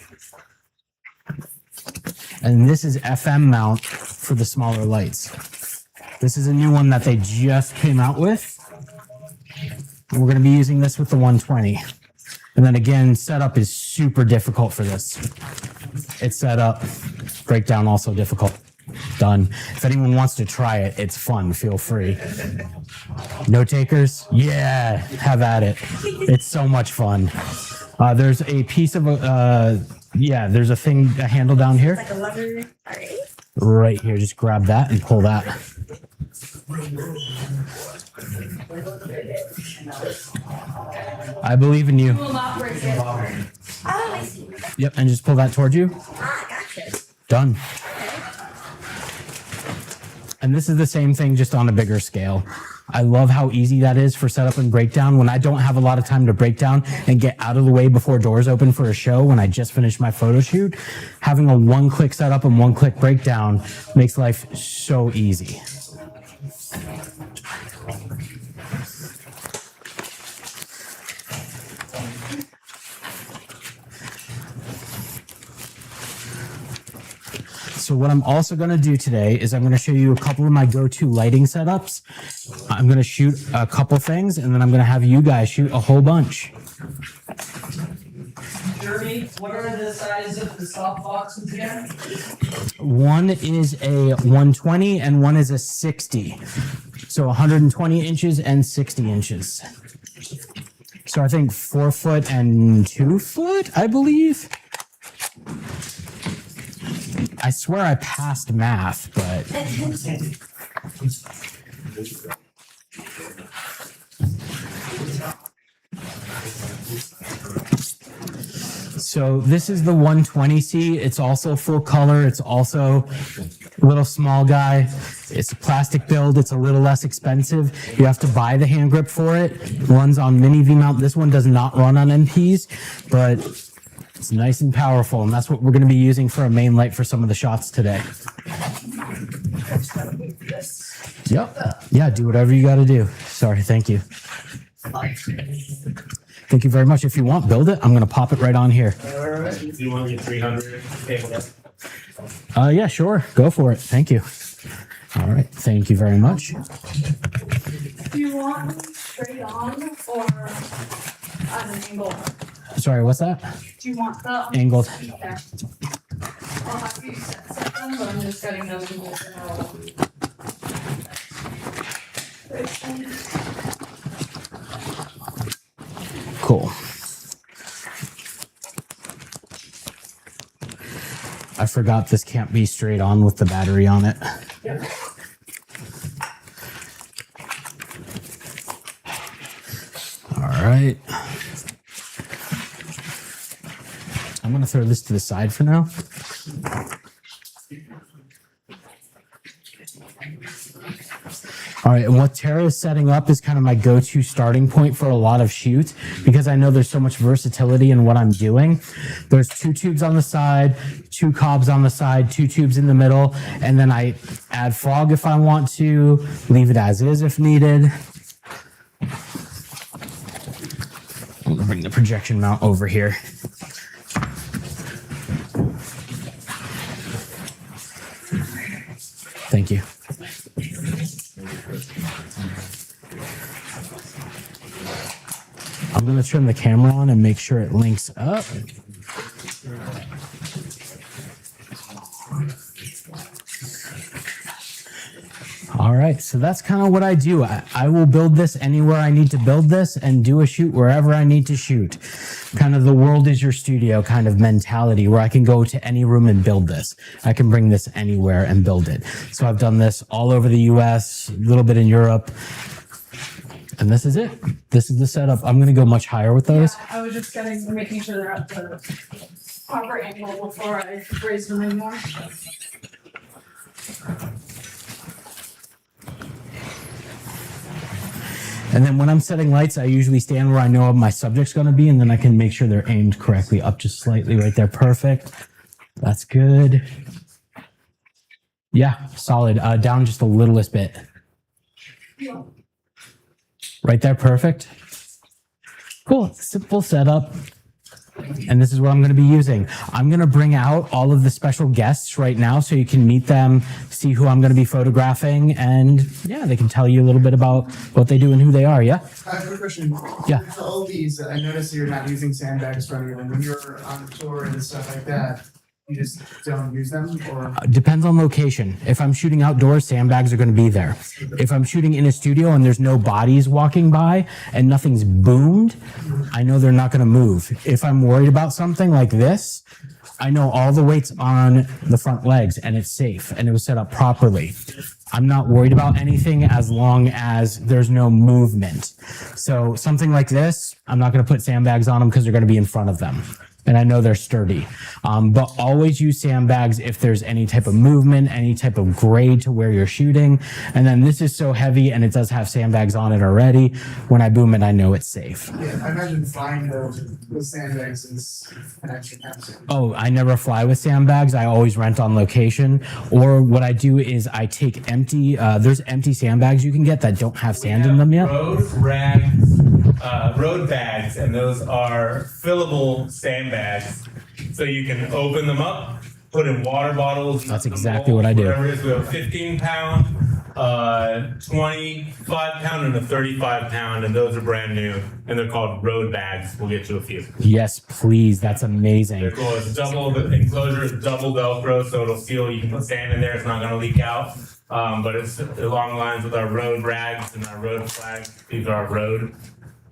And this is FM mount for the smaller lights. This is a new one that they just came out with. We're going to be using this with the 120. And then again, setup is super difficult for this. It's set up, breakdown also difficult. Done. If anyone wants to try it, it's fun. Feel free. No takers? Yeah, have at it. It's so much fun. There's a piece of there's a handle down here. Like a lever. All right. Right here. Just grab that and pull that. I believe in you. Will not break it. Oh, I see. Yep, and just pull that towards you. Ah, gotcha. Done. And this is the same thing, just on a bigger scale. I love how easy that is for setup and breakdown. When I don't have a lot of time to break down and get out of the way before doors open for a show, when I just finished my photo shoot, having a one-click setup and one-click breakdown makes life so easy. So what I'm also going to do today is I'm going to show you a couple of my go-to lighting setups. I'm going to shoot a couple things, and then I'm going to have you guys shoot a whole bunch. Jeremy, what are the sizes of the soft boxes again? One is a 120 and one is a 60. So 120 inches and 60 inches. So I think 4 foot and 2 foot, I believe. I swear I passed math, but so this is the 120C. It's also full color. It's also a little small guy. It's a plastic build. It's a little less expensive. You have to buy the hand grip for it. Runs on mini V mount. This one does not run on MPs, but it's nice and powerful, and that's what we're going to be using for a main light for some of the shots today. Yep. Yeah, do whatever you got to do. Sorry, thank you. Thank you very much. If you want, build it. I'm going to pop it right on here. Do you want your 300 cable? Yeah, sure. Go for it. Thank you. All right. Thank you very much. Do you want them straight on or at an angle? Sorry, what's that? Do you want the Angled. Okay. I'll have you set them, but I'm just setting them in Cool. I forgot this can't be straight on with the battery on it. All right. I'm going to throw this to the side for now. All right, and what Tara is setting up is kind of my go-to starting point for a lot of shoots because I know there's so much versatility in what I'm doing. There's 2 tubes on the side, 2 cobs on the side, 2 tubes in the middle, and then I add fog if I want to, leave it as is if needed. I'm gonna bring the projection mount over here. Thank you. I'm going to turn the camera on and make sure it links up. All right, so that's kind of what I do. I will build this anywhere I need to build this and do a shoot wherever I need to shoot. Kind of the world is your studio kind of mentality where I can go to any room and build this. I can bring this anywhere and build it. So I've done this all over the US, a little bit in Europe. And this is it. This is the setup. I'm going to go much higher with those. Yeah, I was just making sure they're at the proper angle before I raise them anymore. And then when I'm setting lights, I usually stand where I know my subject's going to be, and then I can make sure they're aimed correctly up just slightly right there. Perfect. That's good. Yeah, solid. Down just the littlest bit. Right there. Perfect. Cool. Simple setup. And this is what I'm going to be using. I'm going to bring out all of the special guests right now so you can meet them, see who I'm going to be photographing, and yeah, they can tell you a little bit about what they do and who they are. Yeah? I have a question. Yeah. With all these, I noticed you're not using sandbags for anyone. When you're on tour and stuff like that, you just don't use them, or? Depends on location. If I'm shooting outdoors, sandbags are going to be there. If I'm shooting in a studio and there's no bodies walking by and nothing's boomed, I know they're not going to move. If I'm worried about something like this, I know all the weight's on the front legs and it's safe and it was set up properly. I'm not worried about anything as long as there's no movement. So something like this, I'm not going to put sandbags on them because they're going to be in front of them. And I know they're sturdy. But always use sandbags if there's any type of movement, any type of grade to where you're shooting. And then this is so heavy and it does have sandbags on it already. When I boom it, I know it's safe. Yeah, I imagine flying with sandbags is an extra task. Oh, I never fly with sandbags. I always rent on location. Or what I do is I take there's empty sandbags you can get that don't have sand in them yet. Road bags, and those are fillable sandbags. So you can open them up, put in water bottles. That's exactly what I do. Whatever it is, we have a 15-pound, 25-pound, and a 35-pound, and those are brand new, and they're called road bags. We'll get you a few. Yes, please. That's amazing. They're cool. It's double, the enclosure is double Velcro, so it'll seal. You can put sand in there. It's not going to leak out. But it's along the lines with our road rags and our road flags. These are our road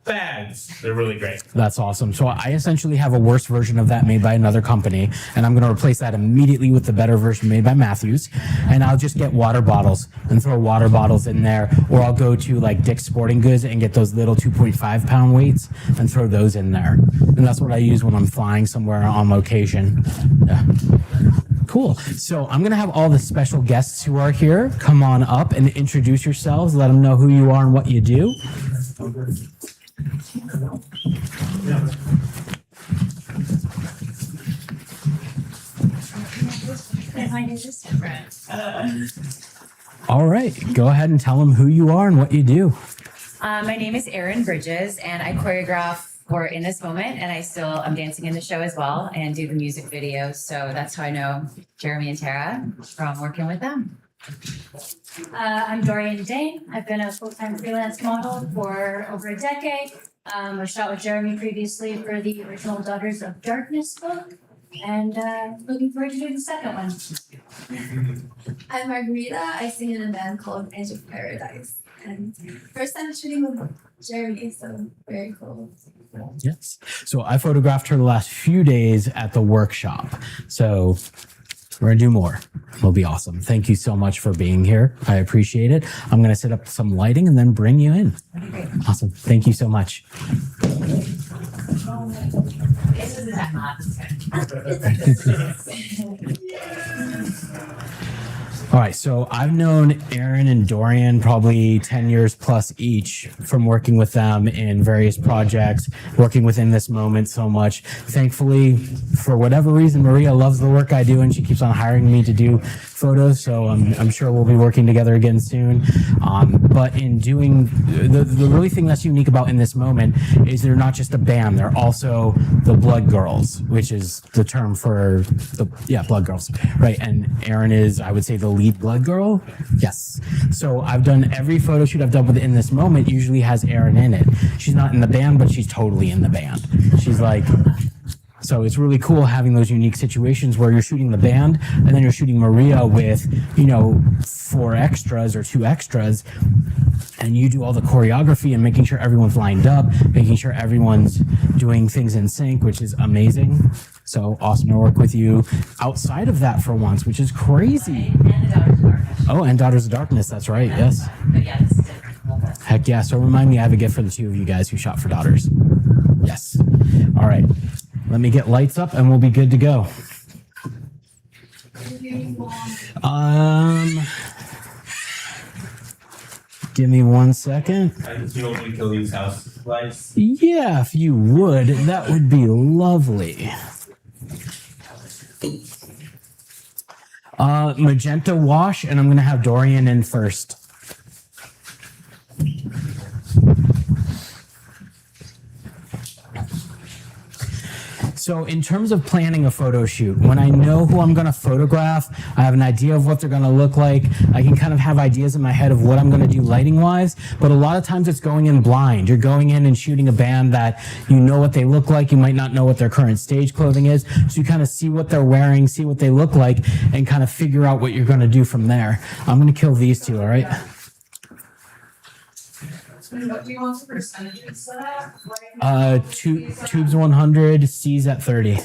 bags. They're really great. That's awesome. So I essentially have a worse version of that made by another company, and I'm going to replace that immediately with the better version made by Matthews. And I'll just get water bottles and throw water bottles in there, or I'll go to like Dick's Sporting Goods and get those little 2.5-pound weights and throw those in there. And that's what I use when I'm flying somewhere on location. Yeah. Cool. So I'm going to have all the special guests who are here come on up and introduce yourselves. Let them know who you are and what you do. My name is Saffer. All right. Go ahead and tell them who you are and what you do. My name is Erin Bridges, and I choreograph for In This Moment, and I'm dancing in the show as well and do the music videos. So that's how I know Jeremy and Tara from working with them. I'm Dorian Dane. I've been a full-time freelance model for over a decade. I shot with Jeremy previously for the original Daughters of Darkness book, and looking forward to doing the second one. I'm Margarita. I sing in a band called Edge of Paradise. And first time shooting with Jeremy, so very cool. Yes. So I photographed her the last few days at the workshop. So we're going to do more. It'll be awesome. Thank you so much for being here. I appreciate it. I'm going to set up some lighting and then bring you in. Awesome. Thank you so much. This is that hot. All right, so I've known Erin and Dorian probably 10 years plus each from working with them in various projects, working within this moment so much. Thankfully, for whatever reason, Maria loves the work I do and she keeps on hiring me to do photos, so I'm sure we'll be working together again soon. But in doing, the really thing that's unique about In This Moment is they're not just a band, they're also the Blood Girls, which is the term for Blood Girls, right? And Erin is, I would say, the lead Blood Girl. Yes. So I've done every photo shoot I've done with In This Moment usually has Erin in it. She's not in the band, but she's totally in the band. She's like, so it's really cool having those unique situations where you're shooting the band and then you're shooting Maria with, 4 extras or 2 extras, and you do all the choreography and making sure everyone's lined up, making sure everyone's doing things in sync, which is amazing. So awesome to work with you outside of that for once, which is crazy. And the Daughters of Darkness. Oh, and Daughters of Darkness. That's right. Yes. But yeah, this is different. Heck yeah. So remind me, I have a gift for the two of you guys who shot for daughters. Yes. All right. Let me get lights up and we'll be good to go. Give me 1 second. You want me to kill these house lights? Yeah, if you would, that would be lovely. Magenta wash, and I'm gonna have Dorian in first. So in terms of planning a photo shoot, when I know who I'm going to photograph, I have an idea of what they're going to look like. I can kind of have ideas in my head of what I'm going to do lighting wise, but a lot of times it's going in blind. You're going in and shooting a band that you know what they look like. You might not know what their current stage clothing is. So you kind of see what they're wearing, see what they look like, and kind of figure out what you're going to do from there. I'm going to kill these two, all right? What do you want the percentages set at? Tubes 100, C's at 30.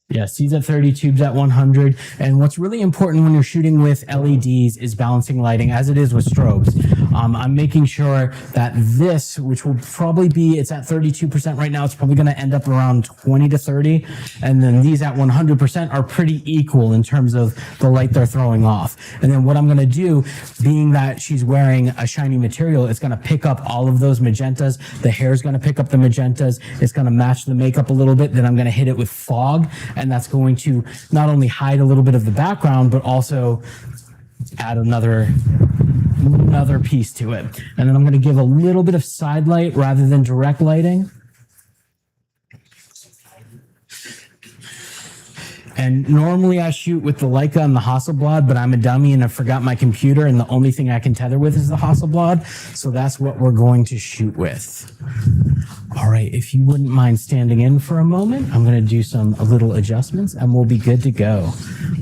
Yeah, C's at 30, tubes at 100. And what's really important when you're shooting with LEDs is balancing lighting, as it is with strobes. I'm making sure that this, which will probably be, it's at 32% right now, it's probably going to end up around 20 to 30. And then these at 100% are pretty equal in terms of the light they're throwing off. And then what I'm going to do, being that she's wearing a shiny material, it's going to pick up all of those magentas. The hair is going to pick up the magentas. It's going to match the makeup a little bit. Then I'm going to hit it with fog. And that's going to not only hide a little bit of the background, but also add another piece to it. And then I'm going to give a little bit of side light rather than direct lighting. And normally I shoot with the Leica and the Hasselblad, but I'm a dummy and I forgot my computer, and the only thing I can tether with is the Hasselblad. So that's what we're going to shoot with. All right, if you wouldn't mind standing in for a moment, I'm going to do some little adjustments and we'll be good to go.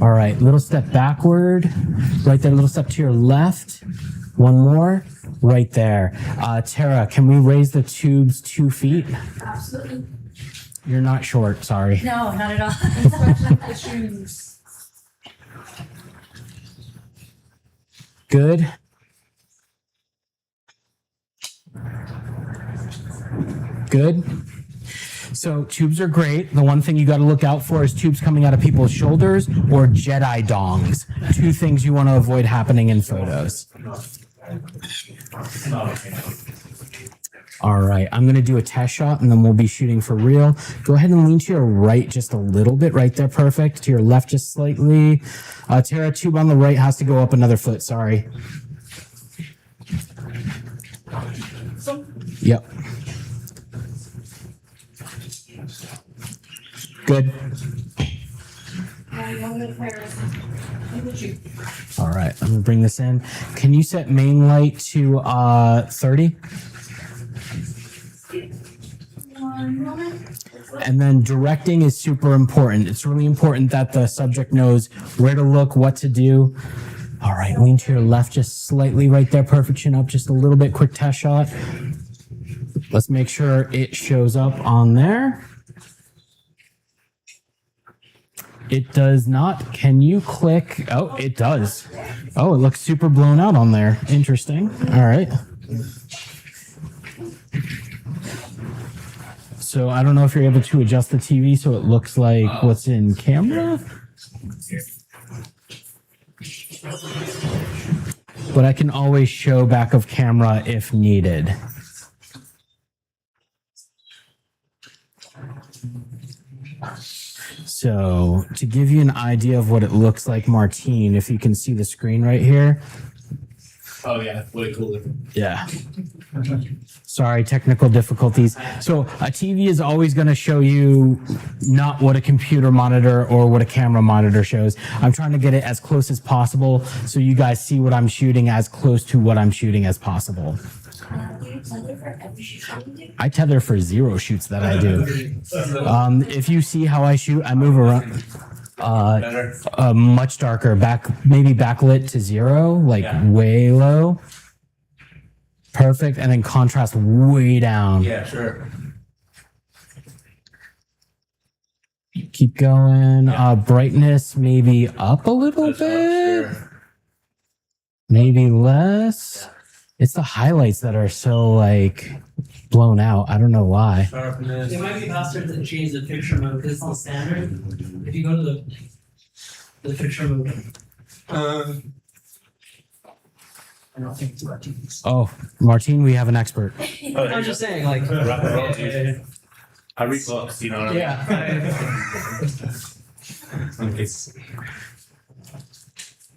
All right, little step backward, right there, little step to your left. One more, right there. Tara, can we raise the tubes 2 feet? Absolutely. You're not short, sorry. No, not at all. Especially the shoes. Good. Good. So tubes are great. The one thing you got to look out for is tubes coming out of people's shoulders or Jedi dongs. 2 things you want to avoid happening in photos. All right, I'm going to do a test shot and then we'll be shooting for real. Go ahead and lean to your right just a little bit. Right there, perfect. To your left just slightly. Tara, tube on the right has to go up another foot, sorry. Yep. Good. All right, I'm gonna bring this in. Can you set main light to 30? And then directing is super important. It's really important that the subject knows where to look, what to do. All right, lean to your left just slightly right there. Perfect, chin up just a little bit. Quick test shot. Let's make sure it shows up on there. It does not. Can you click? Oh, it does. Oh, it looks super blown out on there. Interesting. All right. So I don't know if you're able to adjust the TV so it looks like what's in camera. But I can always show back of camera if needed. So to give you an idea of what it looks like, Martine, if you can see the screen right here. Oh yeah, way cooler. Yeah. Sorry, technical difficulties. So a TV is always going to show you not what a computer monitor or what a camera monitor shows. I'm trying to get it as close as possible so you guys see what I'm shooting as close to what I'm shooting as possible. I tether for 0 shoots that I do. If you see how I shoot, I move around. Much darker, maybe backlit to 0, like way low. Perfect, and then contrast way down. Yeah, sure. Keep going. Brightness maybe up a little bit. Sure. Maybe less. It's the highlights that are so like blown out. I don't know why. It might be faster to change the picture mode because it's the standard. If you go to the picture mode. I don't think it's Martinez. Oh, Martine, we have an expert. I'm just saying, like, I read books, you know what I mean? yeah.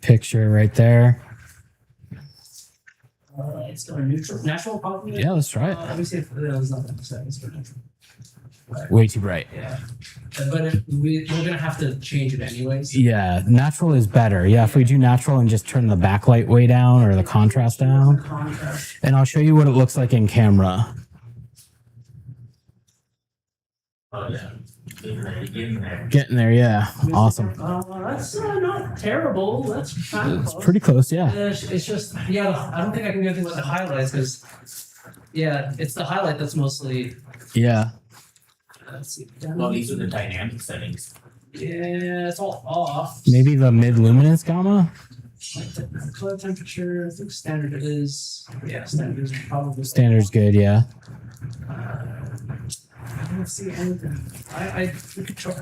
Picture right there. It's going neutral, natural, probably. Yeah, let's try it. Let me see if there's nothing to say. It's for natural. Way too bright. Yeah, but we're gonna have to change it anyways. Yeah, natural is better. Yeah, if we do natural and just turn the backlight way down or the contrast down. Contrast. And I'll show you what it looks like in camera. Oh, yeah. Getting there, yeah. Awesome. That's not terrible. That's kind of It's close. pretty close, yeah. It's just, yeah, I don't think I can do anything with the highlights because, yeah, it's the highlight that's mostly. Yeah. Let's see. Well, these are the dynamic settings. Yeah, it's all off. Maybe the mid luminance gamma? Like the color temperature, I think standard it is. Yeah, standard is probably. Standard's good, yeah. I don't see anything. We could try.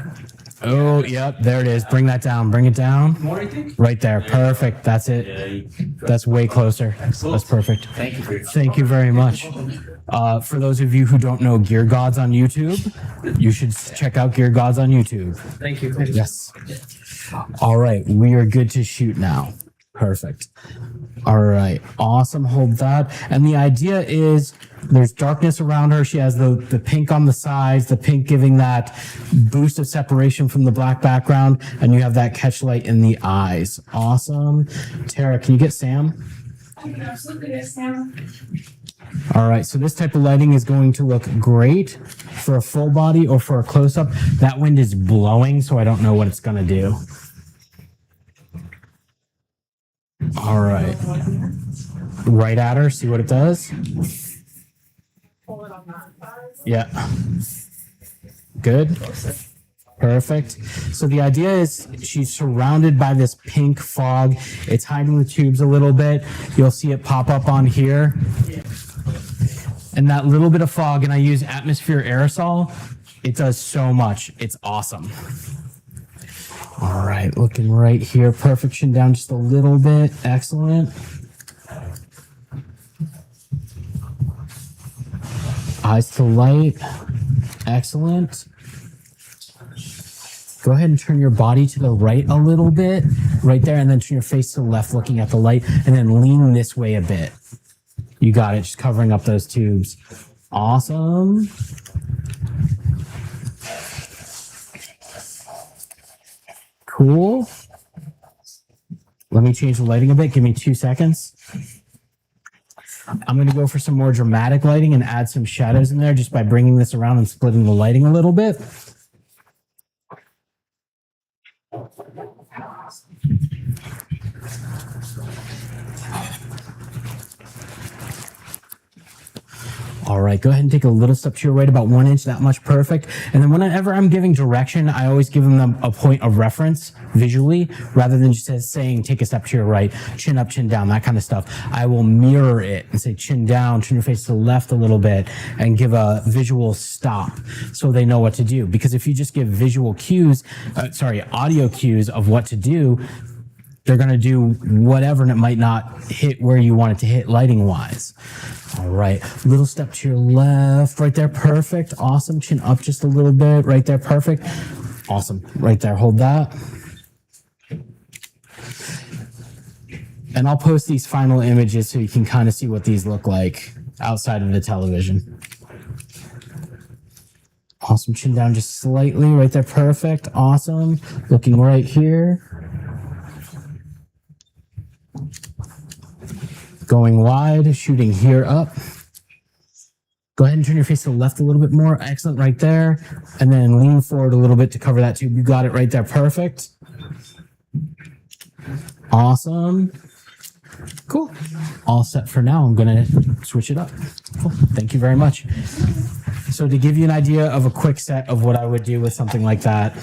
Oh, yep, there it is. Bring that down. Bring it down. More, I think? Right there. Perfect. That's it. Yeah. That's way closer. That's perfect. Thank you for your Thank you very much. For those of you who don't know Gear Gods on YouTube, you should check out Gear Gods on YouTube. Thank you. Yes. All right. We are good to shoot now. Perfect. All right. Awesome. Hold that. And the idea is there's darkness around her. She has the pink on the sides, the pink giving that boost of separation from the black background. And you have that catch light in the eyes. Awesome. Tara, can you get Sam? Absolutely, yes, Sam. All right, so this type of lighting is going to look great for a full body or for a close-up. That wind is blowing, so I don't know what it's going to do. All right. Right at her, see what it does? Hold it on that. Yeah. Good. Perfect. So the idea is she's surrounded by this pink fog. It's hiding the tubes a little bit. You'll see it pop up on here. And that little bit of fog, and I use atmosphere aerosol, it does so much. It's awesome. All right, looking right here. Perfect. Chin down just a little bit. Excellent. Eyes to light. Excellent. Go ahead and turn your body to the right a little bit, right there, and then turn your face to the left looking at the light, and then lean this way a bit. You got it, just covering up those tubes. Awesome. Cool. Let me change the lighting a bit. Give me 2 seconds. I'm going to go for some more dramatic lighting and add some shadows in there just by bringing this around and splitting the lighting a little bit. All right, go ahead and take a little step to your right, about 1 inch, that much, perfect. And then whenever I'm giving direction, I always give them a point of reference visually, rather than just saying, take a step to your right, chin up, chin down, that kind of stuff. I will mirror it and say chin down, turn your face to the left a little bit, and give a visual stop so they know what to do. Because if you just give visual cues, audio cues of what to do, they're going to do whatever, and it might not hit where you want it to hit lighting wise. All right, little step to your left, right there, perfect, awesome. Chin up just a little bit, right there, perfect, awesome. Right there, hold that. And I'll post these final images so you can kind of see what these look like outside of the television. Awesome, chin down just slightly, right there, perfect, awesome. Looking right here. Going wide, shooting here up. Go ahead and turn your face to the left a little bit more. Excellent, right there. And then lean forward a little bit to cover that tube. You got it right there, perfect. Awesome. Cool. All set for now. I'm gonna switch it up. Cool. Thank you very much. So to give you an idea of a quick set of what I would do with something like that,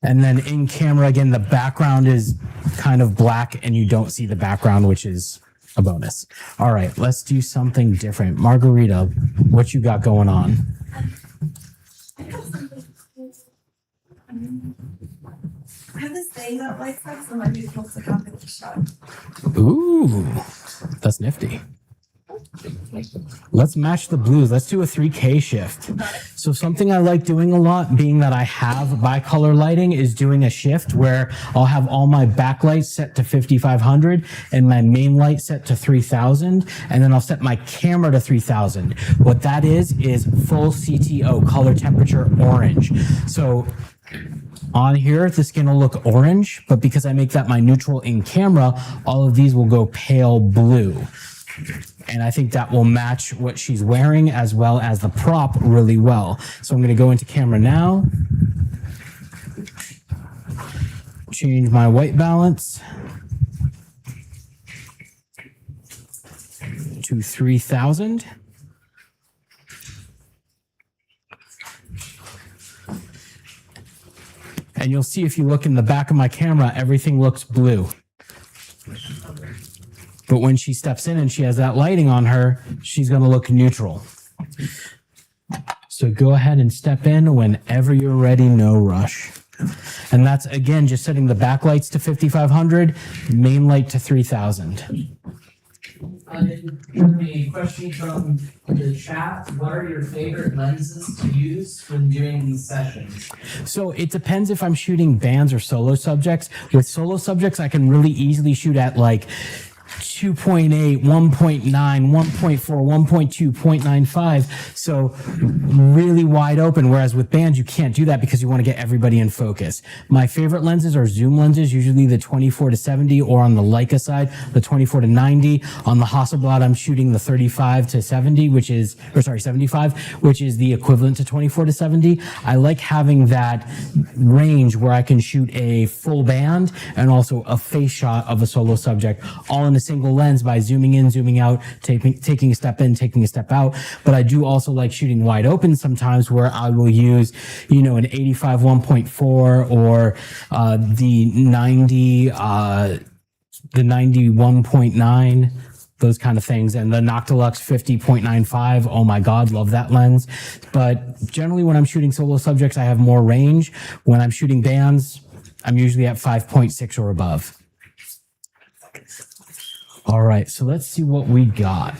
And then in camera, again, the background is kind of black and you don't see the background, which is a bonus. All right, let's do something different. Margarita, what you got going on? I have this thing that lights up so my people to come in the shot. Ooh, that's nifty. Let's match the blues. Let's do a 3K shift. So something I like doing a lot, being that I have bicolor lighting, is doing a shift where I'll have all my backlights set to 5500 and my main light set to 3000, and then I'll set my camera to 3000. What that is full CTO, color temperature orange. So on here, the skin will look orange, but because I make that my neutral in camera, all of these will go pale blue. And I think that will match what she's wearing as well as the prop really well. So I'm going to go into camera now. Change my white balance to 3000. And you'll see if you look in the back of my camera, everything looks blue. But when she steps in and she has that lighting on her, she's going to look neutral. So go ahead and step in whenever you're ready, no rush. And that's, again, just setting the backlights to 5500, main light to 3000. A question from the chat. What are your favorite lenses to use when doing these sessions? So it depends if I'm shooting bands or solo subjects. With solo subjects, I can really easily shoot at like 2.8, 1.9, 1.4, 1.2, 0.95. So really wide open. Whereas with bands, you can't do that because you want to get everybody in focus. My favorite lenses are zoom lenses, usually the 24 to 70, or on the Leica side, the 24 to 90. On the Hasselblad, I'm shooting the 35 to 70, 75, which is the equivalent to 24 to 70. I like having that range where I can shoot a full band and also a face shot of a solo subject, all in a single lens by zooming in, zooming out, taking a step in, taking a step out. But I do also like shooting wide open sometimes, where I will use, an 85 1.4 or the 90 1.9. Those kind of things. And the Noctilux 50.95. Oh my God, love that lens. But generally when I'm shooting solo subjects, I have more range. When I'm shooting bands, I'm usually at 5.6 or above. All right, so let's see what we got.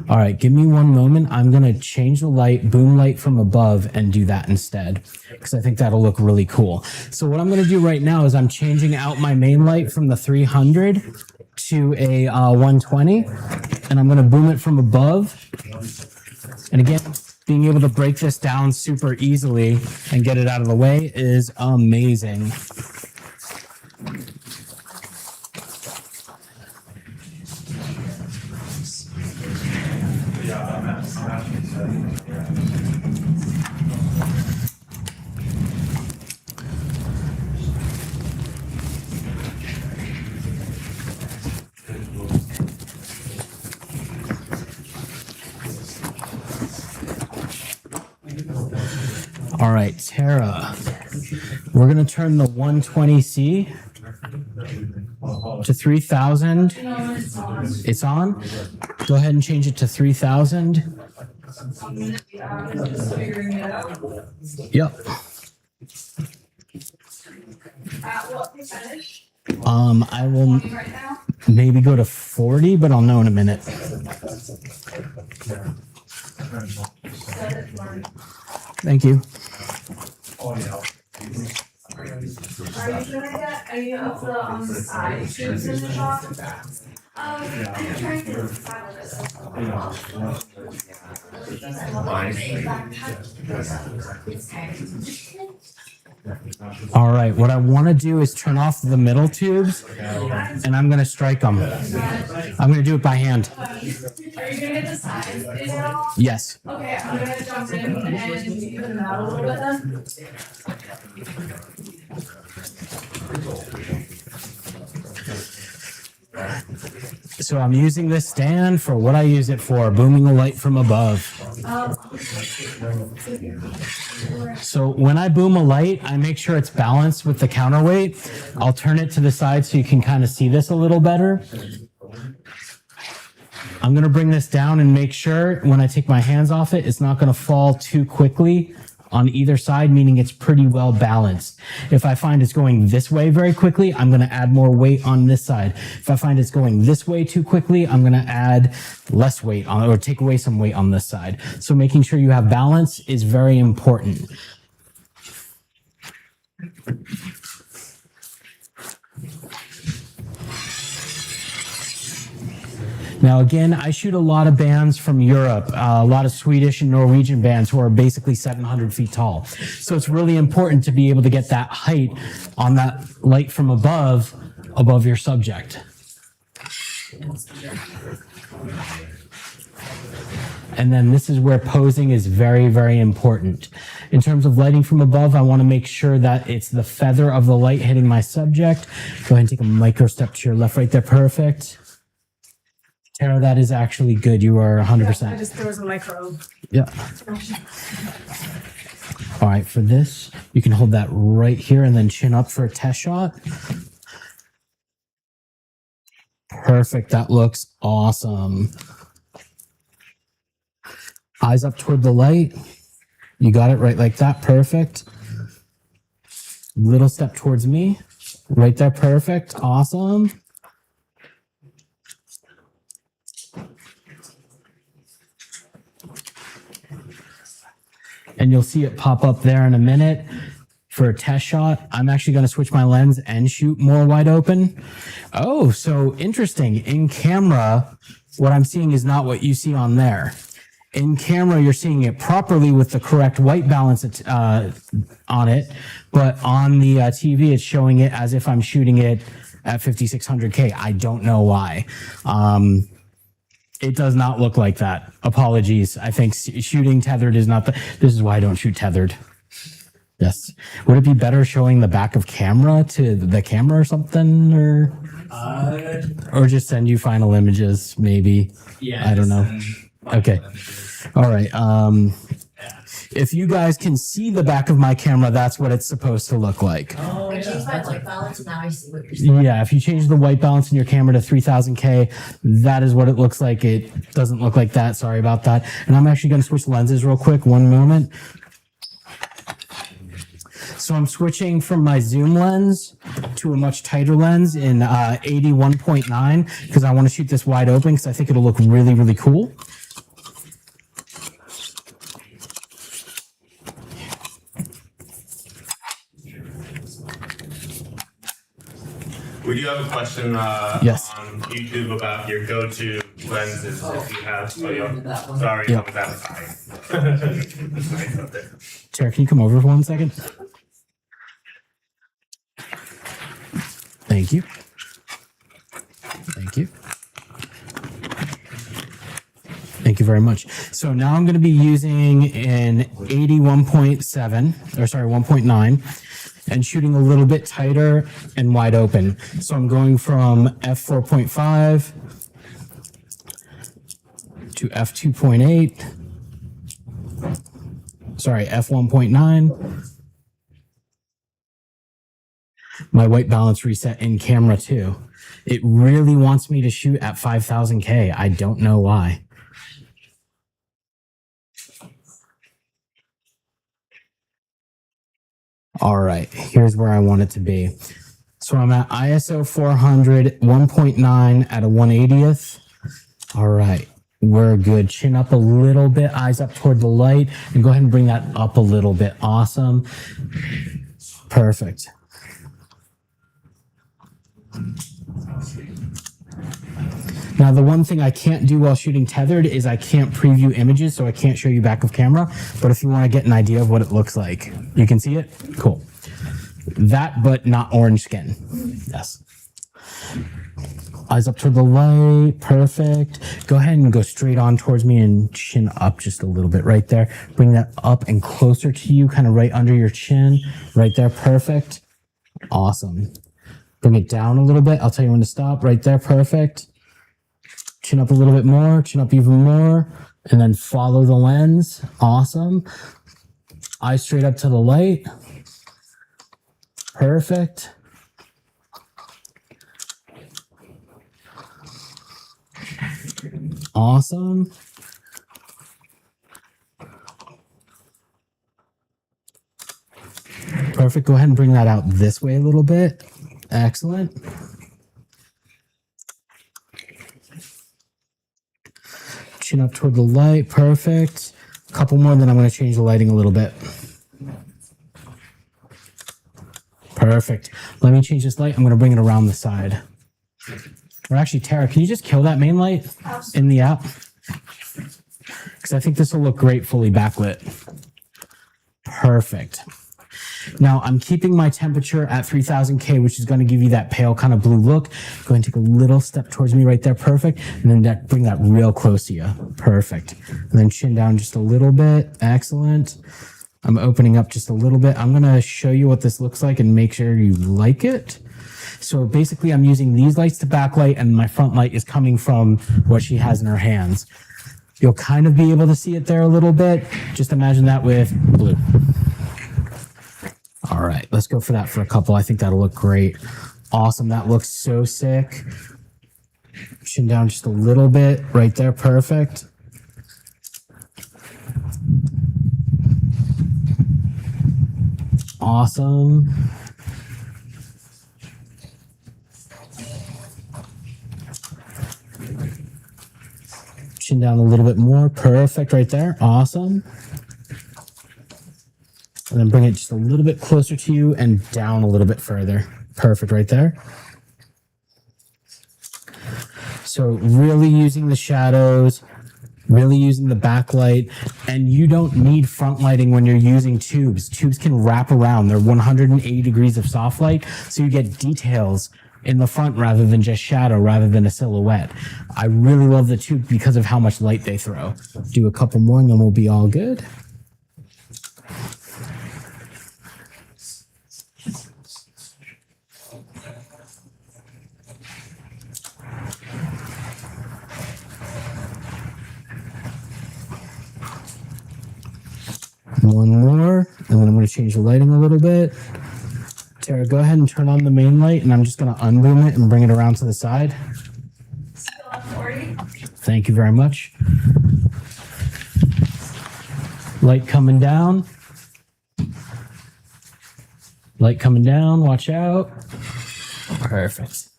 All right, give me one moment. I'm going to change the light, boom light from above, and do that instead, because I think that'll look really cool. So what I'm going to do right now is I'm changing out my main light from the 300 to a 120, and I'm going to boom it from above. And again, being able to break this down super easily and get it out of the way is amazing. All right, Tara, we're going to turn the 120C to 3000. It's on? Go ahead and change it to 3000. Just figuring it out. Yep. At what percentage? I will Right now? maybe go to 40, but I'll know in a minute. Thank you. Are you gonna get any of the side shoots in the shop? I'm trying to decide All right, what I want to do is turn off the middle tubes, and I'm going to strike them. I'm going to do it by hand. Are you gonna get the size? Is it all? Yes. Okay, I'm gonna jump in and even that a little bit then. So I'm using this stand for what I use it for, booming a light from above. So when I boom a light, I make sure it's balanced with the counterweight. I'll turn it to the side so you can kind of see this a little better. I'm going to bring this down and make sure when I take my hands off it, it's not going to fall too quickly on either side, meaning it's pretty well balanced. If I find it's going this way very quickly, I'm going to add more weight on this side. If I find it's going this way too quickly, I'm going to add less weight on, or take away some weight on this side. So making sure you have balance is very important. Now, again, I shoot a lot of bands from Europe, a lot of Swedish and Norwegian bands who are basically 700 feet tall. So it's really important to be able to get that height on that light from above your subject. And then this is where posing is very, very important. In terms of lighting from above, I want to make sure that it's the feather of the light hitting my subject. Go ahead and take a micro step to your left right there. Perfect. Tara, that is actually good. You are 100%. I just, there was a micro. Yeah. All right, for this, you can hold that right here and then chin up for a test shot. Perfect. That looks awesome. Eyes up toward the light. You got it right like that. Perfect. Little step towards me. Right there. Perfect. Awesome. And you'll see it pop up there in a minute for a test shot. I'm actually going to switch my lens and shoot more wide open. Oh, so interesting. In camera, what I'm seeing is not what you see on there. In camera, you're seeing it properly with the correct white balance on it, but on the TV, it's showing it as if I'm shooting it at 5600K. I don't know why. It does not look like that. Apologies. I think shooting tethered is not this is why I don't shoot tethered. Yes. Would it be better showing the back of camera to the camera or something, or just send you final images? Maybe. Yeah. I don't know. Okay. All right. If you guys can see the back of my camera, that's what it's supposed to look like. Oh, I yeah. changed my white balance, now I see what you're saying. Yeah, if you change the white balance in your camera to 3000K, that is what it looks like. It doesn't look like that. Sorry about that. And I'm actually going to switch lenses real quick. One moment. So I'm switching from my zoom lens to a much tighter lens in 81.9 because I want to shoot this wide open because I think it'll look really, really cool. We do have a question Yes. on YouTube about your go-to lenses if you have. Oh, You wanted that one. sorry, Yep. that was nice up there. Tara, can you come over for 1 second? Thank you. Thank you. Thank you very much. So now I'm going to be using an 1.9 and shooting a little bit tighter and wide open. So I'm going from f4.5 to f2.8. Sorry, f1.9. My white balance reset in camera too. It really wants me to shoot at 5000K. I don't know why. All right, here's where I want it to be. So I'm at ISO 400, 1.9 at a 1/80th. All right, we're good. Chin up a little bit, eyes up toward the light, and go ahead and bring that up a little bit. Awesome. Perfect. Now, the one thing I can't do while shooting tethered is I can't preview images, so I can't show you back of camera. But if you want to get an idea of what it looks like, you can see it? Cool. That, but not orange skin. Yes. Eyes up toward the light. Perfect. Go ahead and go straight on towards me and chin up just a little bit right there. Bring that up and closer to you, kind of right under your chin. Right there. Perfect. Awesome. Bring it down a little bit. I'll tell you when to stop. Right there. Perfect. Chin up a little bit more, chin up even more, and then follow the lens. Awesome. Eyes straight up to the light. Perfect. Awesome. Perfect. Go ahead and bring that out this way a little bit. Excellent. Chin up toward the light. Perfect. A couple more, then I'm going to change the lighting a little bit. Perfect. Let me change this light. I'm going to bring it around the side. Or actually, Tara, can you just kill that main light in the app? Because I think this will look great fully backlit. Perfect. Now I'm keeping my temperature at 3000K, which is going to give you that pale kind of blue look. Go ahead and take a little step towards me right there. Perfect. And then bring that real close to you. Perfect. And then chin down just a little bit. Excellent. I'm opening up just a little bit. I'm going to show you what this looks like and make sure you like it. So basically I'm using these lights to backlight, and my front light is coming from what she has in her hands. You'll kind of be able to see it there a little bit. Just imagine that with blue. All right, let's go for that for a couple. I think that'll look great. Awesome, that looks so sick. Chin down just a little bit right there, perfect. Awesome. Chin down a little bit more, perfect right there, awesome. And then bring it just a little bit closer to you and down a little bit further. Perfect right there. So really using the shadows, really using the backlight, and you don't need front lighting when you're using tubes. Tubes can wrap around. They're 180 degrees of soft light, so you get details in the front rather than just shadow, rather than a silhouette. I really love the tube because of how much light they throw. Do a couple more and then we'll be all good. One more, and then I'm going to change the lighting a little bit. Tara, go ahead and turn on the main light, and I'm just going to unboom it and bring it around to the side. Still at 40. Thank you very much. Light coming down. Light coming down, watch out. Perfect.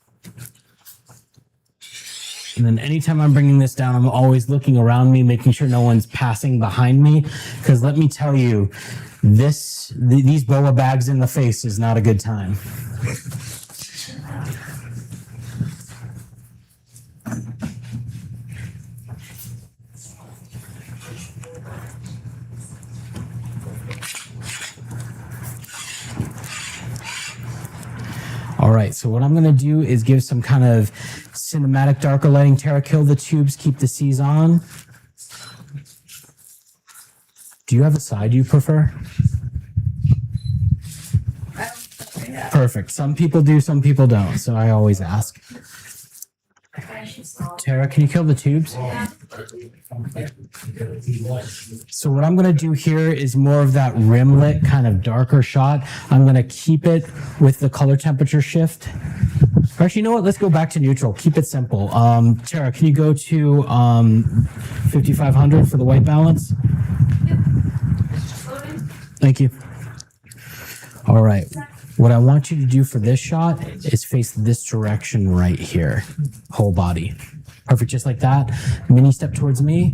And then anytime I'm bringing this down, I'm always looking around me, making sure no one's passing behind me. Because let me tell you, these boa bags in the face is not a good time. All right, so what I'm going to do is give some kind of cinematic darker lighting. Tara, kill the tubes, keep the C's on. Do you have a side you prefer? Perfect. Some people do, some people don't, so I always ask. Tara, can you kill the tubes? So what I'm going to do here is more of that rimlet kind of darker shot. I'm going to keep it with the color temperature shift. Actually, you know what? Let's go back to neutral. Keep it simple. Tara, can you go to 5500 for the white balance? Thank you. All right. What I want you to do for this shot is face this direction right here. Whole body. Perfect, just like that. Mini step towards me.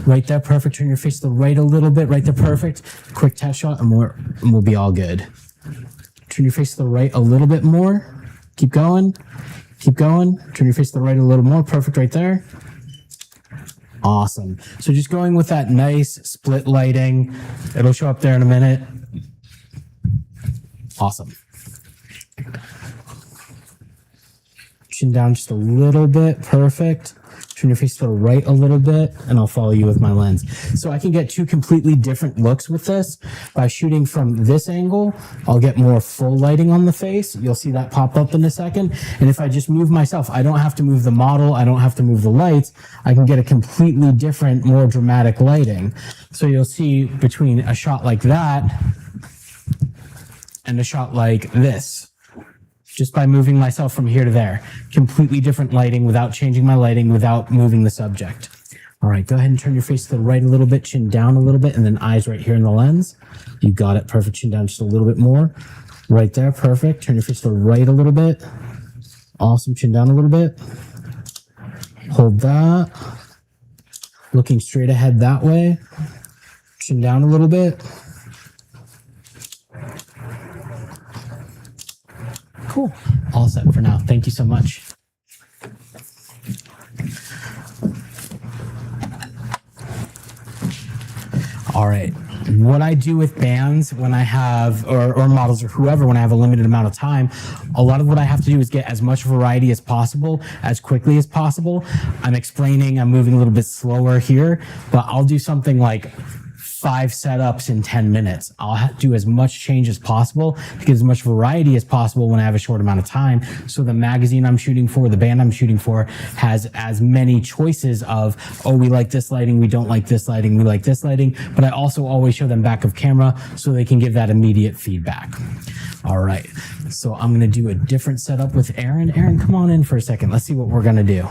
Right there, perfect. Turn your face to the right a little bit. Right there, perfect. Quick test shot and we'll be all good. Turn your face to the right a little bit more. Keep going. Keep going. Turn your face to the right a little more. Perfect right there. Awesome. So just going with that nice split lighting. It'll show up there in a minute. Awesome. Chin down just a little bit. Perfect. Turn your face to the right a little bit, and I'll follow you with my lens. So I can get two completely different looks with this. By shooting from this angle, I'll get more full lighting on the face. You'll see that pop up in a second. And if I just move myself, I don't have to move the model. I don't have to move the lights. I can get a completely different, more dramatic lighting. So you'll see between a shot like that and a shot like this, just by moving myself from here to there. Completely different lighting without changing my lighting, without moving the subject. All right, go ahead and turn your face to the right a little bit, chin down a little bit, and then eyes right here in the lens. You got it, perfect. Chin down just a little bit more. Right there, perfect. Turn your face to the right a little bit. Awesome, chin down a little bit. Hold that. Looking straight ahead that way. Chin down a little bit. Cool. All set for now. Thank you so much. All right. What I do with bands when I have, or models or whoever, when I have a limited amount of time, a lot of what I have to do is get as much variety as possible, as quickly as possible. I'm explaining, I'm moving a little bit slower here, but I'll do something like 5 setups in 10 minutes. I'll do as much change as possible to get as much variety as possible when I have a short amount of time. So the magazine I'm shooting for, the band I'm shooting for, has as many choices of, oh, we like this lighting, we don't like this lighting, we like this lighting. But I also always show them back of camera so they can give that immediate feedback. All right. So I'm going to do a different setup with Aaron. Aaron, come on in for a second. Let's see what we're going to do.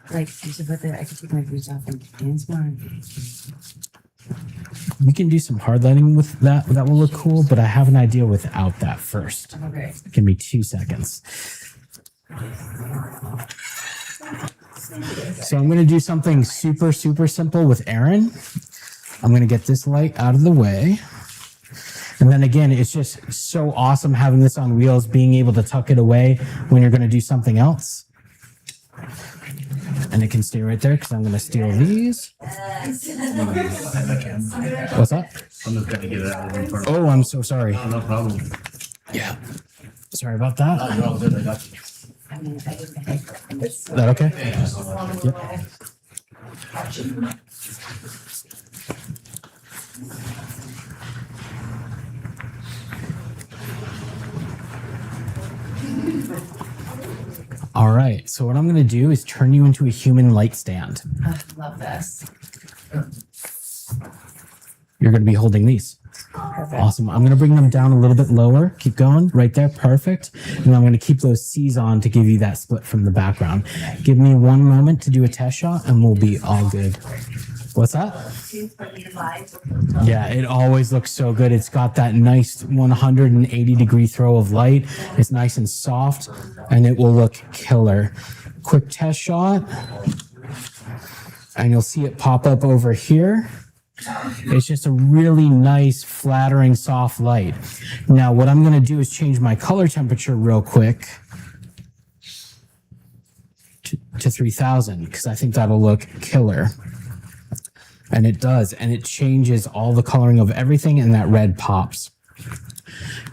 Like, I could take my boots off and dance more. We can do some hard lighting with that. That will look cool, but I have an idea without that first. Okay. Give me 2 seconds. So I'm going to do something super, super simple with Aaron. I'm going to get this light out of the way. And then again, it's just so awesome having this on wheels, being able to tuck it away when you're going to do something else. And it can stay right there because I'm going to steal these. What's that? I'm just gonna get it out of the Oh, I'm so sorry. No problem. Yeah. Sorry about that. Oh, you're all good. I got you. Is that okay? All right. So what I'm going to do is turn you into a human light stand. I love this. You're going to be holding these. Awesome. I'm going to bring them down a little bit lower. Keep going. Right there. Perfect. And I'm going to keep those C's on to give you that split from the background. Give me 1 moment to do a test shot and we'll be all good. What's that? Yeah, it always looks so good. It's got that nice 180-degree throw of light. It's nice and soft, and it will look killer. Quick test shot, and you'll see it pop up over here. It's just a really nice, flattering, soft light. Now, what I'm going to do is change my color temperature real quick to 3000, because I think that'll look killer. And it does, and it changes all the coloring of everything, and that red pops.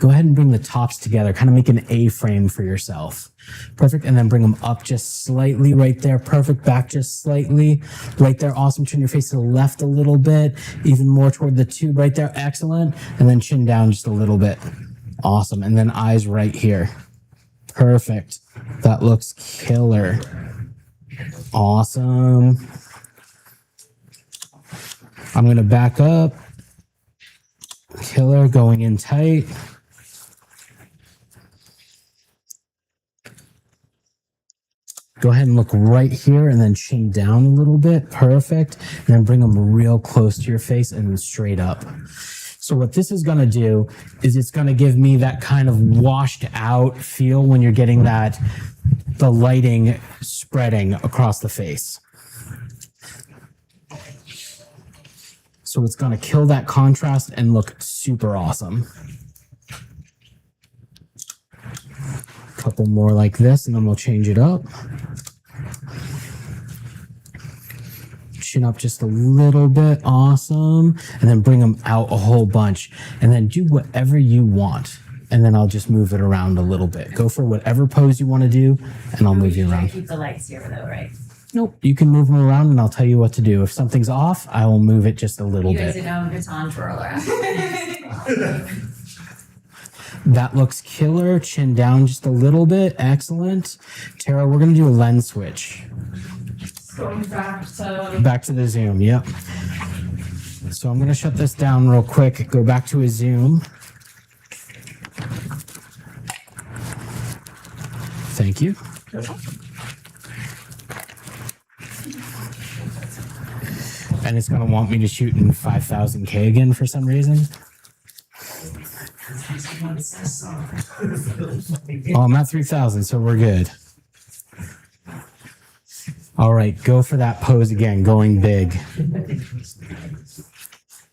Go ahead and bring the tops together, kind of make an A-frame for yourself. Perfect, and then bring them up just slightly right there. Perfect, back just slightly. Right there, awesome. Turn your face to the left a little bit, even more toward the tube right there. Excellent. And then chin down just a little bit. Awesome, and then eyes right here. Perfect. That looks killer. Awesome. I'm going to back up. Killer, going in tight. Go ahead and look right here and then chin down a little bit. Perfect. And then bring them real close to your face and then straight up. So what this is going to do is it's going to give me that kind of washed out feel when you're getting that, the lighting spreading across the face. So it's going to kill that contrast and look super awesome. Couple more like this, and then we'll change it up. Chin up just a little bit. Awesome. And then bring them out a whole bunch. And then do whatever you want. and then I'll just move it around a little bit. Go for whatever pose you want to do, and I'll move you Try to around. keep the lights here though, right? Nope. You can move them around, and I'll tell you what to do. If something's off, I will move it just a little You guys bit. know I'm baton twirler. That looks killer. Chin down just a little bit. Excellent. Tara, we're going to do a lens switch. Going back to. Back to the zoom. Yep. So I'm going to shut this down real quick. Go back to a zoom. Thank you. And it's going to want me to shoot in 5000K again for some reason. Oh, I'm at 3000, so we're good. All right, go for that pose again, going big.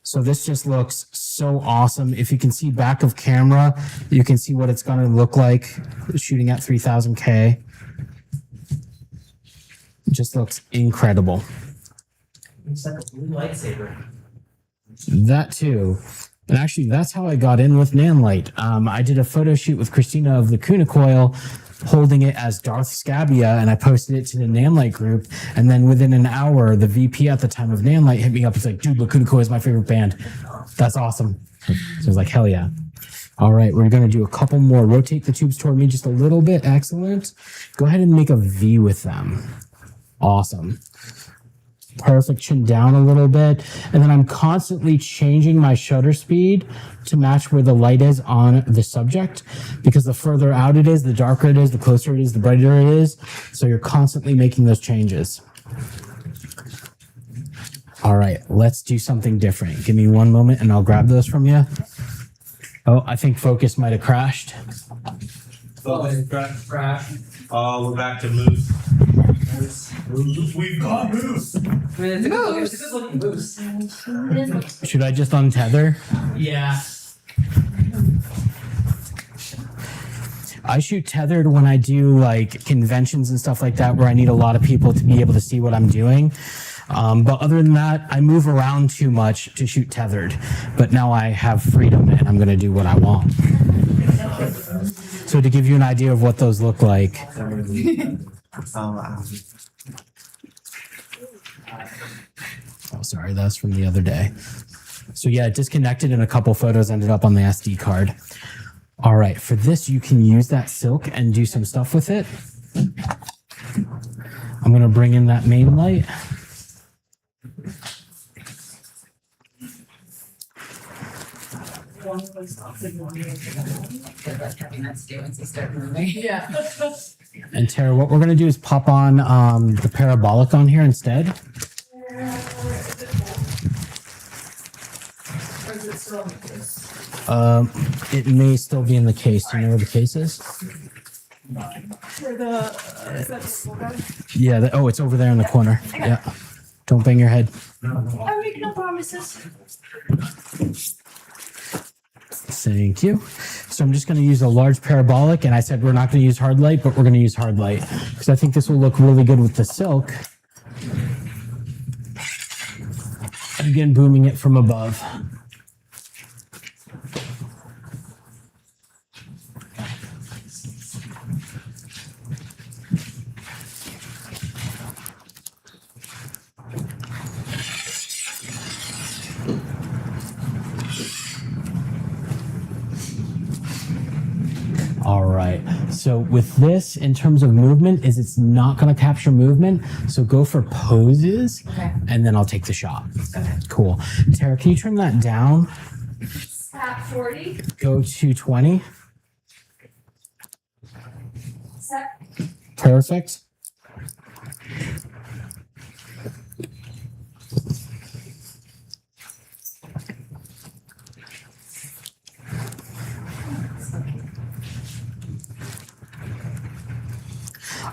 So this just looks so awesome. If you can see back of camera, you can see what it's going to look like shooting at 3000K. It just looks incredible. It's like a blue lightsaber. That too. And actually, that's how I got in with Nanlite. I did a photo shoot with Christina of the Kuna coil, holding it as Darth Scabia, and I posted it to the Nanlite group. And then within an hour, the VP at the time of Nanlite hit me up. He's like, dude, Lacuna Coil is my favorite band. That's awesome. So I was like, hell yeah. All right, we're going to do a couple more. Rotate the tubes toward me just a little bit. Excellent. Go ahead and make a V with them. Awesome. Perfect. Chin down a little bit. And then I'm constantly changing my shutter speed to match where the light is on the subject, because the further out it is, the darker it is, the closer it is, the brighter it is. So you're constantly making those changes. All right, let's do something different. Give me one moment and I'll grab those from you. Oh, I think focus might have crashed. Crash. Oh, we're back to moose. We've got moose. I mean, it's a good looking moose. Should I just untether? Yeah. I shoot tethered when I do like conventions and stuff like that, where I need a lot of people to be able to see what I'm doing. But other than that, I move around too much to shoot tethered. But now I have freedom and I'm going to do what I want. So to give you an idea of what those look like. Oh, sorry, that's from the other day. So yeah, it disconnected and a couple photos ended up on the SD card. All right, for this, you can use that silk and do some stuff with it. I'm gonna bring in that main light. Yeah. And Tara, what we're gonna do is pop on the parabolic on here instead. Or is it still in the case? It may still be in the case. Do you know where the case is? For the, is that the full guy? Yeah, oh, it's over there in the corner. Yeah. Don't bang your head. I make no promises. Thank you. So I'm just going to use a large parabolic, and I said we're not going to use hard light, but we're going to use hard light because I think this will look really good with the silk. And again, booming it from above. All right. So with this, in terms of movement, is it's not going to capture movement. So go for poses, Okay. and then I'll take the shot. Okay. Cool. Tara, can you turn that down? At 40. Go to 20. Set. Perfect.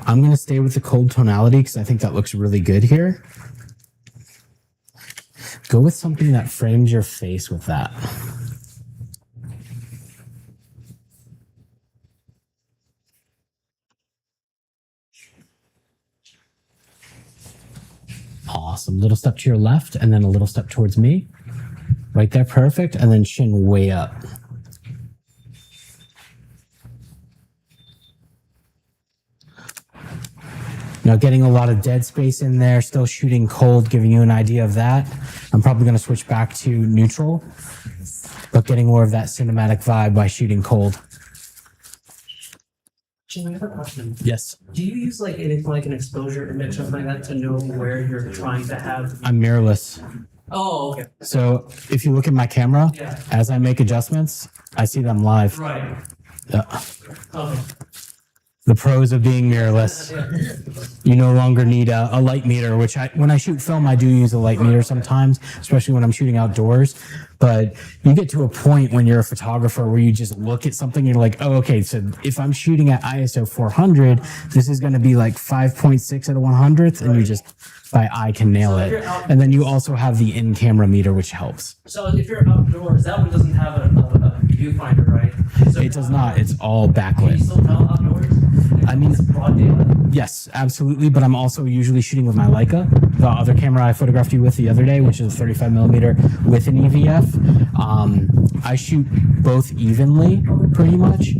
I'm going to stay with the cold tonality because I think that looks really good here. Go with something that frames your face with that. Awesome. Little step to your left and then a little step towards me. Right there, perfect. And then chin way up. Now getting a lot of dead space in there, still shooting cold, giving you an idea of that. I'm probably going to switch back to neutral, but getting more of that cinematic vibe by shooting cold. Jimmy, I have a question. Yes. Do you use like anything like an exposure image, something like that, to know where you're trying to have? I'm mirrorless. Oh, okay. So if you look at my camera, Yeah. as I make adjustments, I see them live. Right. Okay. The pros of being mirrorless. You no longer need a light meter, which when I shoot film, I do use a light meter sometimes, especially when I'm shooting outdoors. But you get to a point when you're a photographer where you just look at something and you're like, oh, okay, so if I'm shooting at ISO 400, this is going to be like 5.6 at a 100th, and you just by eye can nail it. And then you also have the in-camera meter, which helps. So if you're outdoors, that one doesn't have a viewfinder, right? So It does not. It's all Can you backlit. still tell outdoors? I mean- It's broad daylight. Yes, absolutely. But I'm also usually shooting with my Leica, the other camera I photographed you with the other day, which is a 35 millimeter with an EVF. I shoot both evenly, pretty much.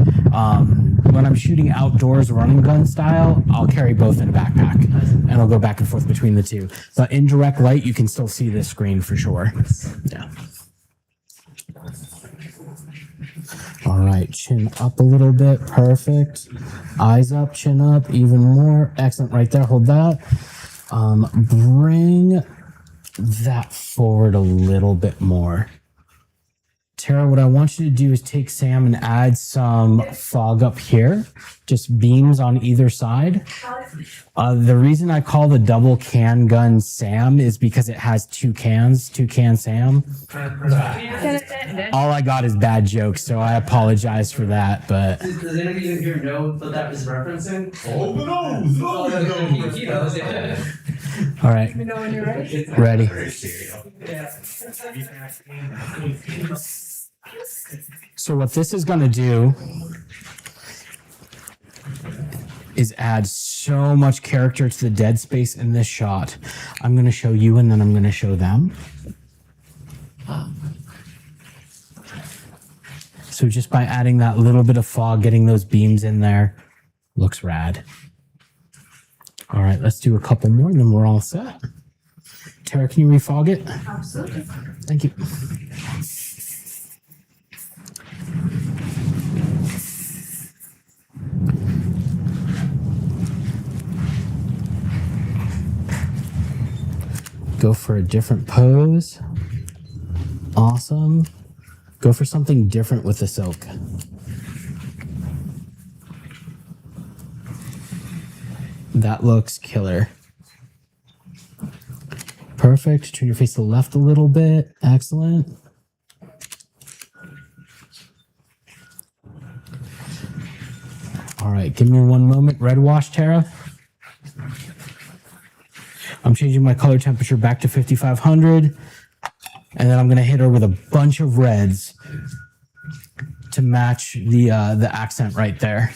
When I'm shooting outdoors running gun style, I'll carry both in a backpack and I'll go back and forth between the two. But in direct light, you can still see this screen for sure. Yeah. All right, chin up a little bit. Perfect. Eyes up, chin up, even more. Excellent, right there. Hold that. Bring that forward a little bit more. Tara, what I want you to do is take Sam and add some fog up here, just beams on either side. The reason I call the double can gun Sam is because it has two cans, Can Sam. All I got is bad jokes, so I apologize for that, but Does anybody in here know what that is referencing? Oh, no. He knows, yeah. all right, Let me know when you're ready. ready. So what this is going to do is add so much character to the dead space in this shot. I'm going to show you and then I'm going to show them. So just by adding that little bit of fog, getting those beams in there, looks rad. All right, let's do a couple more and then we're all set. Tara, can you refog it? Absolutely. Thank you. Go for a different pose. Awesome. Go for something different with the silk. That looks killer. Perfect. Turn your face to the left a little bit. Excellent. All right, give me one moment. Red wash, Tara. I'm changing my color temperature back to 5500. And then I'm gonna hit her with a bunch of reds to match the accent right there.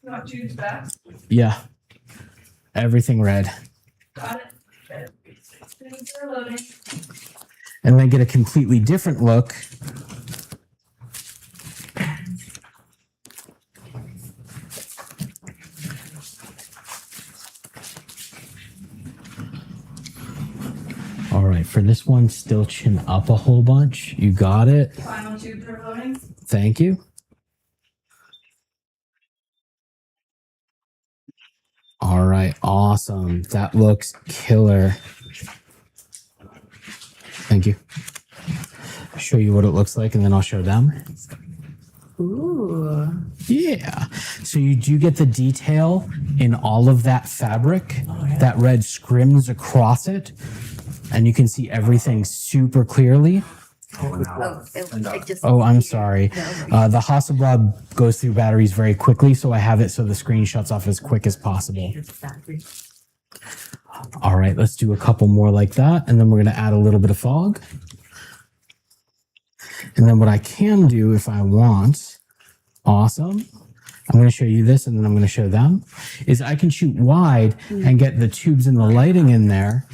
Not choose back. Yeah. Everything red. Got it. Things are loading. And then get a completely different look. All right, for this one, still chin up a whole bunch. You got it. Final tubes are loading. Thank you. All right, awesome. That looks killer. Thank you. I'll show you what it looks like and then I'll show them. Ooh. Yeah. So you do get the detail in all of that fabric. That red scrims across it. And you can see everything super clearly. Oh, I'm sorry. The Hasselblad goes through batteries very quickly, so I have it so the screen shuts off as quick as possible. All right, let's do a couple more like that, and then we're going to add a little bit of fog. And then what I can do if I want, awesome, I'm going to show you this and then I'm going to show them, is I can shoot wide and get the tubes and the lighting in there.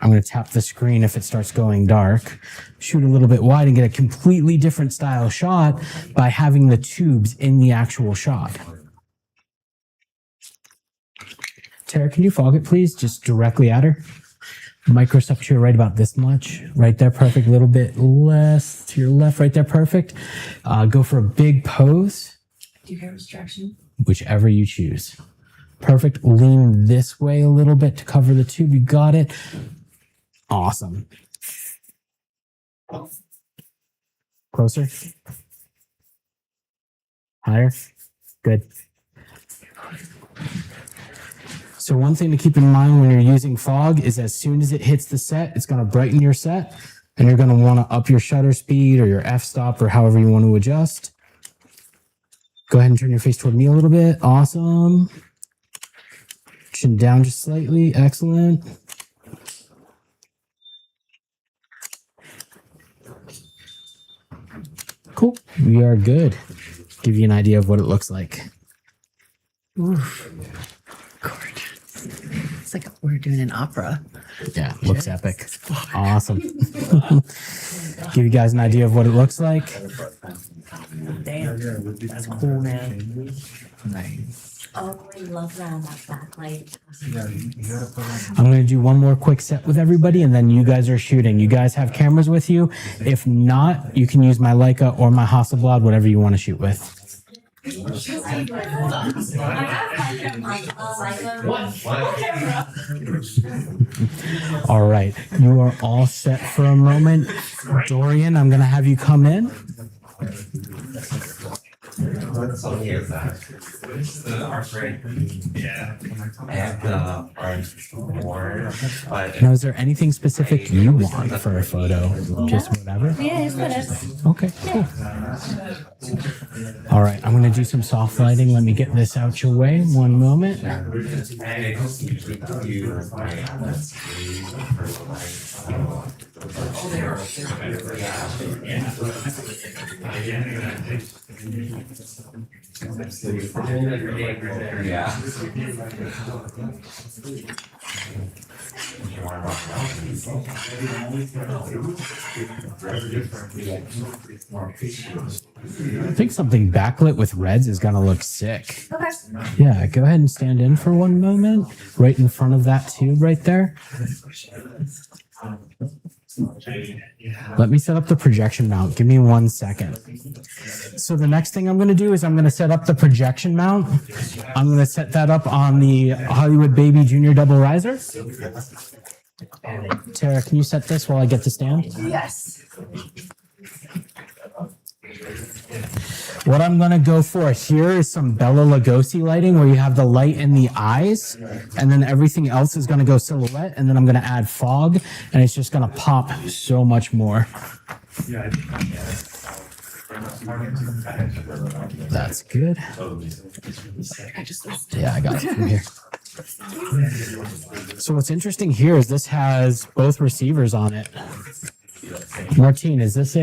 I'm going to tap the screen if it starts going dark, shoot a little bit wide and get a completely different style shot by having the tubes in the actual shot. Tara, can you fog it, please? Just directly at her. Microstructure right about this much. Right there, perfect. A little bit less to your left, right there, perfect. Go for a big pose. Do you have restriction? Whichever you choose. Perfect. Lean this way a little bit to cover the tube. You got it. Awesome. Closer. Higher. Good. So one thing to keep in mind when you're using fog is as soon as it hits the set, it's going to brighten your set, and you're going to want to up your shutter speed or your f-stop or however you want to adjust. Go ahead and turn your face toward me a little bit. Awesome. Chin down just slightly. Excellent. Cool. We are good. Give you an idea of what it looks like. Oof. Gorgeous. It's like we're doing an opera. Yeah, looks epic. Awesome. Give you guys an idea of what it looks like. Damn. That's cool, man. Nice. Oh, I love that on that backlight. I'm going to do one more quick set with everybody, and then you guys are shooting. You guys have cameras with you. If not, you can use my Leica or my Hasselblad, whatever you want to shoot with. All right, you are all set for a moment. Dorian, I'm going to have you come in. Now, is there anything specific you want for a photo? Just whatever? Yeah, it's whatever. Okay, cool. All right, I'm going to do some soft lighting. Let me get this out your way. One moment. I think something backlit with reds is going to look sick. Okay. Yeah, go ahead and stand in for one moment, right in front of that tube right there. Let me set up the projection mount. Give me 1 second. So the next thing I'm going to do is I'm going to set up the projection mount. I'm going to set that up on the Hollywood Baby Junior Double Riser. Tara, can you set this while I get the stand? Yes. What I'm going to go for here is some Bela Lugosi lighting where you have the light in the eyes and then everything else is going to go silhouette, and then I'm going to add fog and it's just going to pop so much more. That's good. Yeah, I got it from here. So what's interesting here is this has both receivers on it. Martine, is this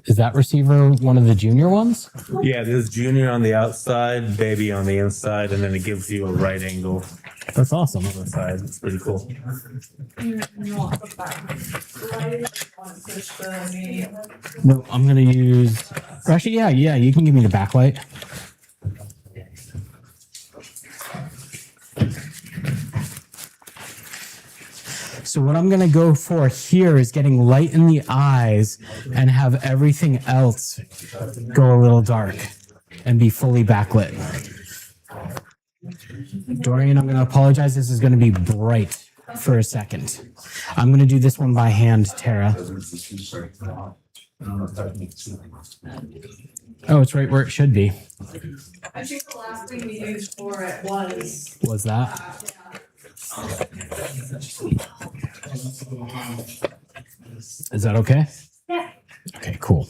is that receiver one of the junior ones? Yeah, there's junior on the outside, baby on the inside, and then it gives you a right angle That's awesome. on the side. It's pretty cool. No, I'm gonna use. Actually, yeah. You can give me the backlight. So what I'm gonna go for here is getting light in the eyes and have everything else go a little dark and be fully backlit. Dorian, I'm gonna apologize. This is gonna be bright for a second. I'm gonna do this one by hand, Tara. Oh, it's right where it should be. I think the last thing we used for it was, Was that? Is that okay? Yeah. Okay, cool.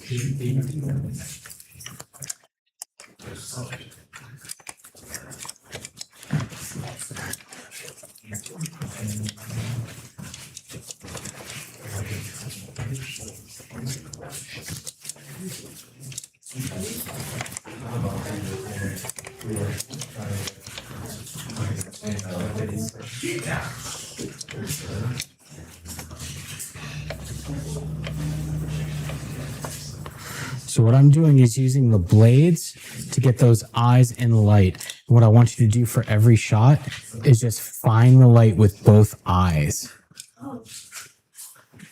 So what I'm doing is using the blades to get those eyes in light. What I want you to do for every shot is just find the light with both eyes.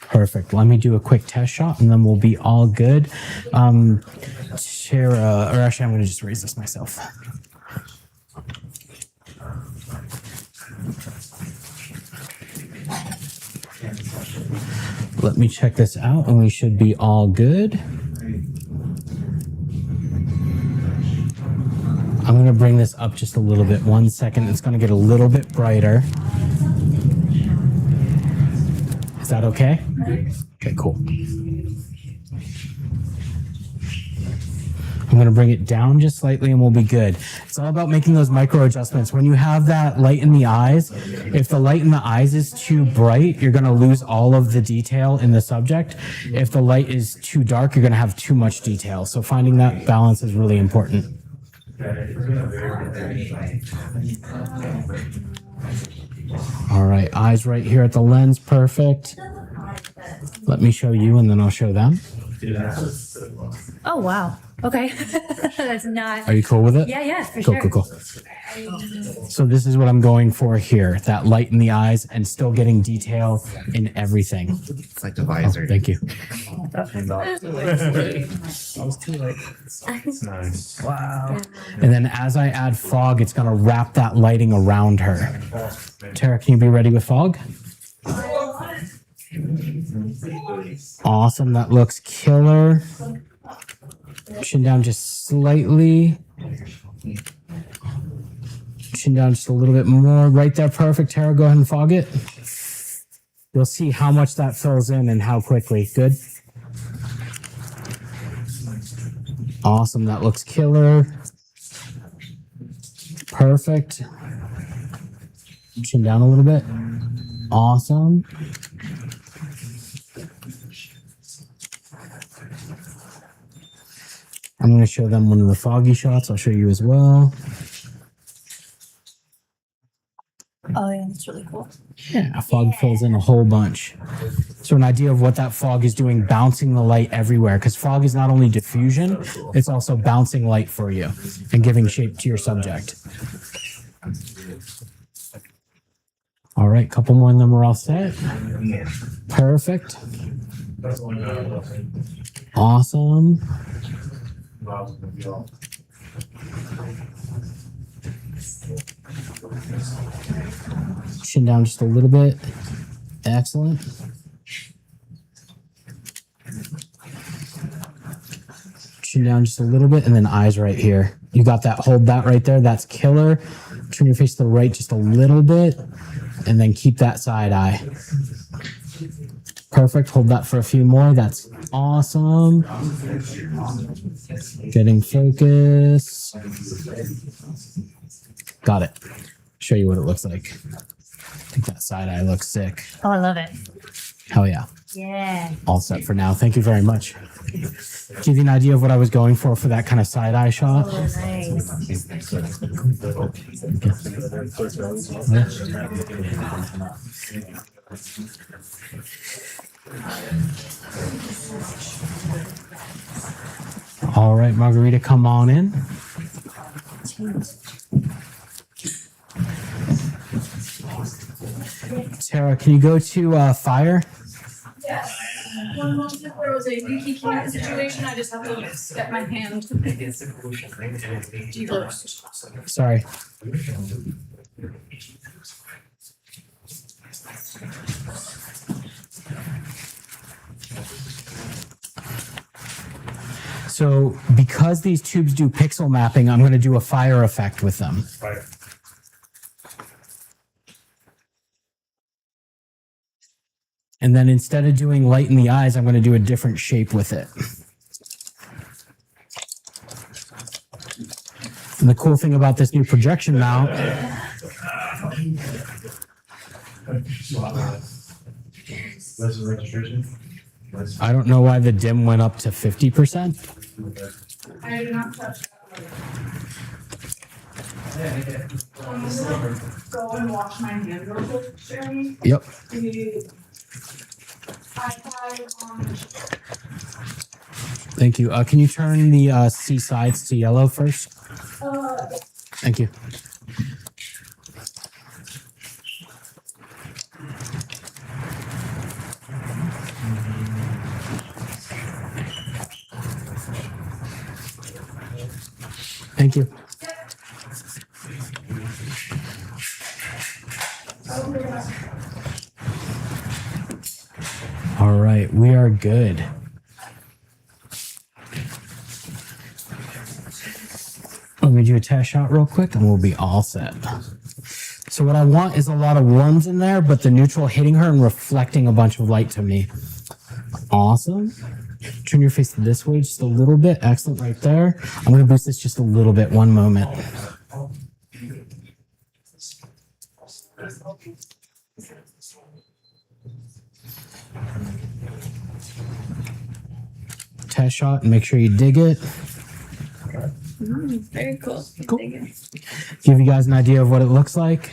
Perfect. Let me do a quick test shot and then we'll be all good. Tara, or actually, I'm going to just raise this myself. Let me check this out and we should be all good. I'm going to bring this up just a little bit. 1 second. It's going to get a little bit brighter. Is that okay? Okay, cool. I'm going to bring it down just slightly and we'll be good. It's all about making those micro adjustments. When you have that light in the eyes, if the light in the eyes is too bright, you're going to lose all of the detail in the subject. If the light is too dark, you're going to have too much detail. So finding that balance is really important. All right, eyes right here at the lens. Perfect. Let me show you and then I'll show them. Oh, wow. Okay. That's not. Are you cool with it? Yeah, for Cool, sure. cool. So this is what I'm going for here. That light in the eyes and still getting detail in everything. It's like the visor. Oh, thank you. Nice. Wow. And then as I add fog, it's going to wrap that lighting around her. Tara, can you be ready with fog? Awesome. That looks killer. Chin down just slightly. Chin down just a little bit more. Right there. Perfect. Tara, go ahead and fog it. You'll see how much that fills in and how quickly. Good. Awesome. That looks killer. Perfect. Chin down a little bit. Awesome. I'm going to show them one of the foggy shots. I'll show you as well. Oh, yeah, that's really cool. Yeah, fog fills in a whole bunch. So an idea of what that fog is doing, bouncing the light everywhere, because fog is not only diffusion, it's also bouncing light for you and giving shape to your subject. All right, couple more and then we're all set. Perfect. Awesome. Chin down just a little bit. Excellent. Chin down just a little bit and then eyes right here. You got that, hold that right there. That's killer. Turn your face to the right just a little bit and then keep that side eye. Perfect. Hold that for a few more. That's awesome. Getting focus. Got it. Show you what it looks like. I think that side eye looks sick. Oh, I love it. Hell yeah. Yeah. All set for now. Thank you very much. Give you an idea of what I was going for that kind of side eye shot. Oh, nice. All right, Margarita, come on in. Tara, can you go to fire? Yes. One moment, if there was a leaky can situation, I just have to get my hand deburst. Sorry. So because these tubes do pixel mapping, I'm going to do a fire effect with them. Right. And then instead of doing light in the eyes, I'm going to do a different shape with it. And the cool thing about this new projection mount, What's the registration? I don't know why the dim went up to 50%. I did not touch that. Go and wash my hands real quick, Jeremy. Yep. The iPad on. Thank you. Can you turn the C sides to yellow first? Thank you. Thank you. All right, we are good. Let me do a test shot real quick and we'll be all set. So what I want is a lot of warms in there, but the neutral hitting her and reflecting a bunch of light to me. Awesome. Turn your face this way just a little bit. Excellent right there. I'm going to boost this just a little bit. One moment. Test shot and make sure you dig it. Very cool. Cool. Give you guys an idea of what it looks like.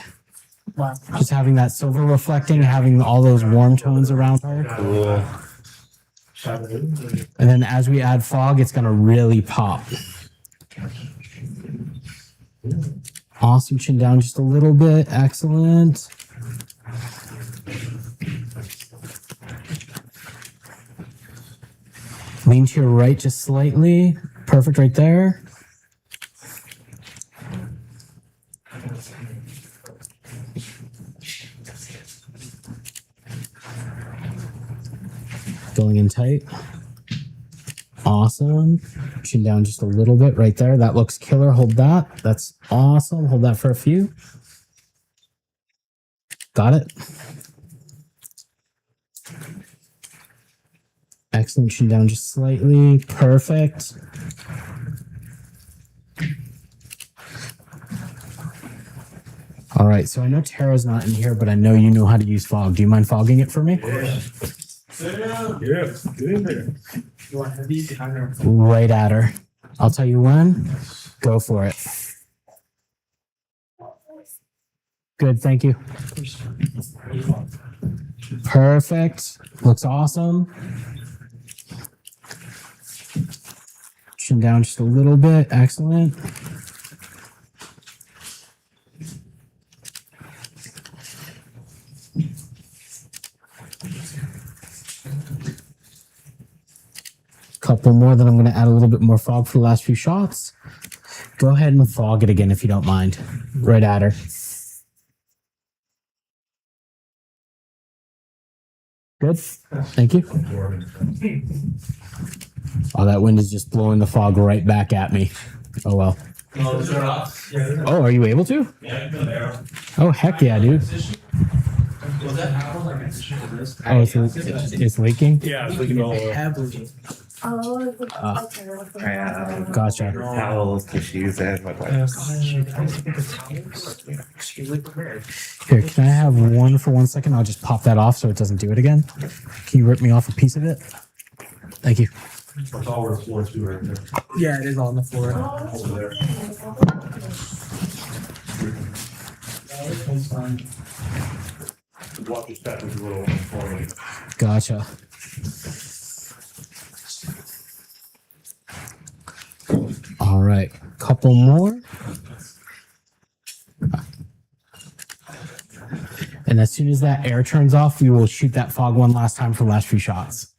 Just having that silver reflecting, having all those warm tones around her. Cool. And then as we add fog, it's going to really pop. Awesome. Chin down just a little bit. Excellent. Lean to your right just slightly. Perfect right there. Going in tight. Awesome. Chin down just a little bit right there. That looks killer. Hold that. That's awesome. Hold that for a few. Got it. Excellent. Chin down just slightly. Perfect. All right. So I know Tara's not in here, but I know you know how to use fog. Do you mind fogging it for me? Yeah, good. You want heavy behind her? Right at her. I'll tell you when. Go for it. Good. Thank you. Perfect. Looks awesome. Chin down just a little bit. Excellent. Couple more, then I'm going to add a little bit more fog for the last few shots. Go ahead and fog it again if you don't mind. Right at her. Good. Thank you. Oh, that wind is just blowing the fog right back at me. Oh, well. Oh, are you able to? Oh, heck yeah, dude. Oh, it's leaking? Yeah, it's looking all Oh, Gotcha. towels, tissues, and what Here, can I have one for 1 second? I'll just pop that off so it doesn't do it again. Can you rip me off a piece of it? Thank you. It's all over the floor too, right there. Yeah, it is on the floor. Over there. Watch your step is a little informing. Gotcha. All right, couple more. And as soon as that air turns off, we will shoot that fog one last time for the last few shots.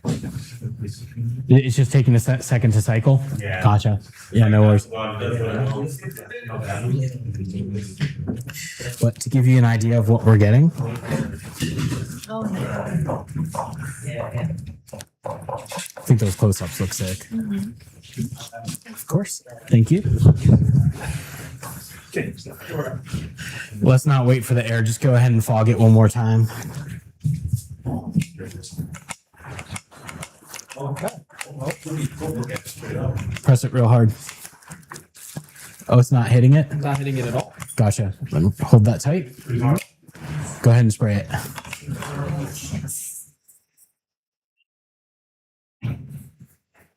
It's just taking a second to cycle? Yeah. Gotcha. Yeah, no worries. But to give you an idea of what we're getting, I think those close-ups look sick. Of course. Thank you. Let's not wait for the air. Just go ahead and fog it one more time. Press it real hard. Oh, it's not hitting it? Not hitting it at all. Gotcha. Let me hold that tight. Go ahead and spray it.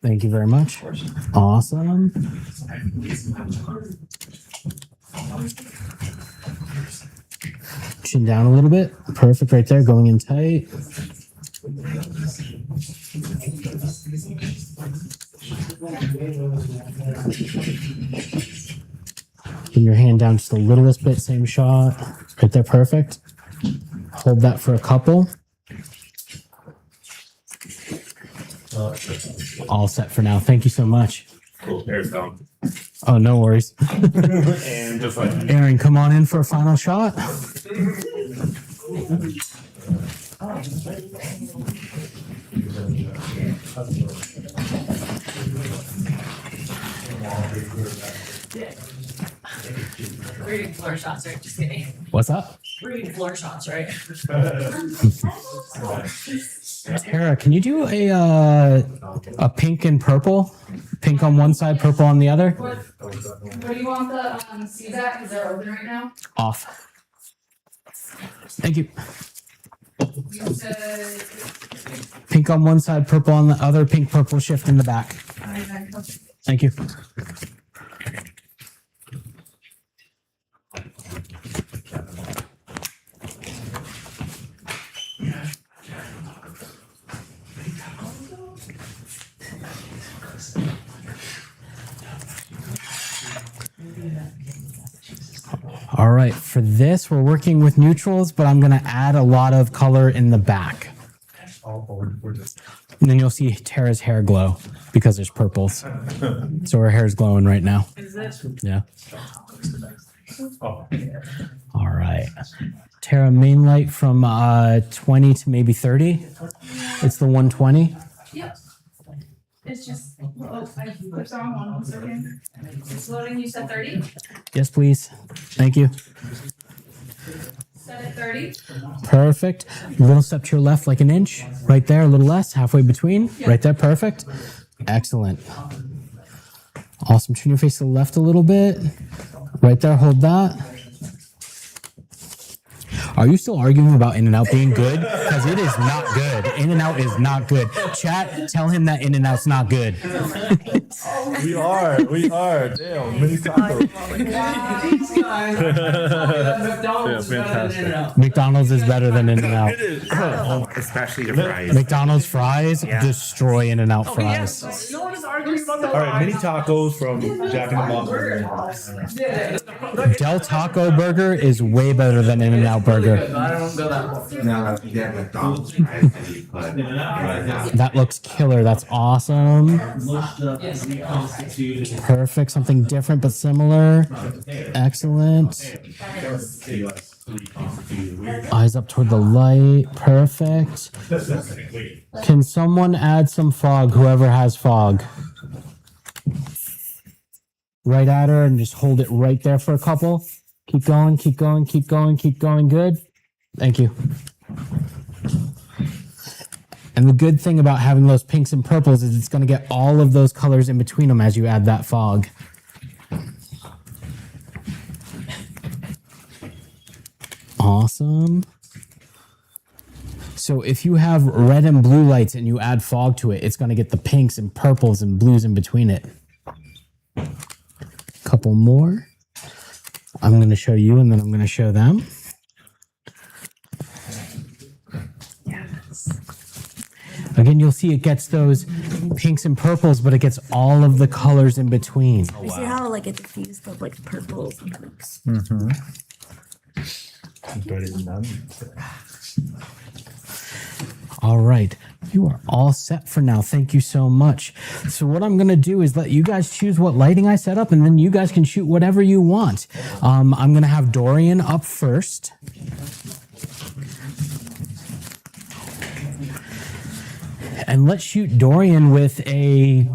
Thank you very much. Awesome. Chin down a little bit. Perfect right there. Going in tight. Bring your hand down just a littlest bit, same shot. Right there, perfect. Hold that for a couple. All set for now. Thank you so much. Cool, there's down. Oh, no worries. And just like. Aaron, come on in for a final shot. We're doing floor shots, right? Just kidding. What's up? We're doing floor shots, right? Tara, can you do a pink and purple? Pink on one side, purple on the other? Where do you want the C's at? Because they're open right now. Off. Thank you. You said. Pink on one side, purple on the other, pink, purple shift in the back. Thank you. All right, for this, we're working with neutrals, but I'm gonna add a lot of color in the back. And then you'll see Tara's hair glow because there's purples. So her hair's glowing right now. Is it? Yeah. All right. Tara, main light from 20 to maybe 30. It's the 120. Yep. It's just, oh, I clicked on one second. It's loading, you said 30? Yes, please. Thank you. Set at 30? Perfect. A little step to your left, like an inch. Right there, a little less, halfway between. Right there, perfect. Excellent. Awesome. Turn your face to the left a little bit. Right there, hold that. Are you still arguing about In-N-Out being good? Because it is not good. In-N-Out is not good. Chat, tell him that In-N-Out's not good. We are. Damn, mini tacos. McDonald's Yeah, fantastic. McDonald's is better than In-N-Out. Especially the fries. McDonald's fries destroy In-N-Out fries. No one is arguing about the All right, mini tacos from Jack in the Box. Del Taco Burger is way better than In-N-Out Burger. I don't go that far. Now, if you get McDonald's fries, then you put That looks killer. That's awesome. Perfect. Something different but similar. Excellent. Eyes up toward the light. Perfect. Can someone add some fog? Whoever has fog. Right at her and just hold it right there for a couple. Keep going, keep going, keep going, keep going. Good. Thank you. And the good thing about having those pinks and purples is it's going to get all of those colors in between them as you add that fog. Awesome. So if you have red and blue lights and you add fog to it, it's going to get the pinks and purples and blues in between it. Couple more. I'm going to show you and then I'm going to show them. Again, you'll see it gets those pinks and purples, but it gets all of the colors in between. You see how like it's diffused of like purples and pinks. All right. You are all set for now. Thank you so much. So what I'm going to do is let you guys choose what lighting I set up, and then you guys can shoot whatever you want. I'm going to have Dorian up first. And let's shoot Dorian with a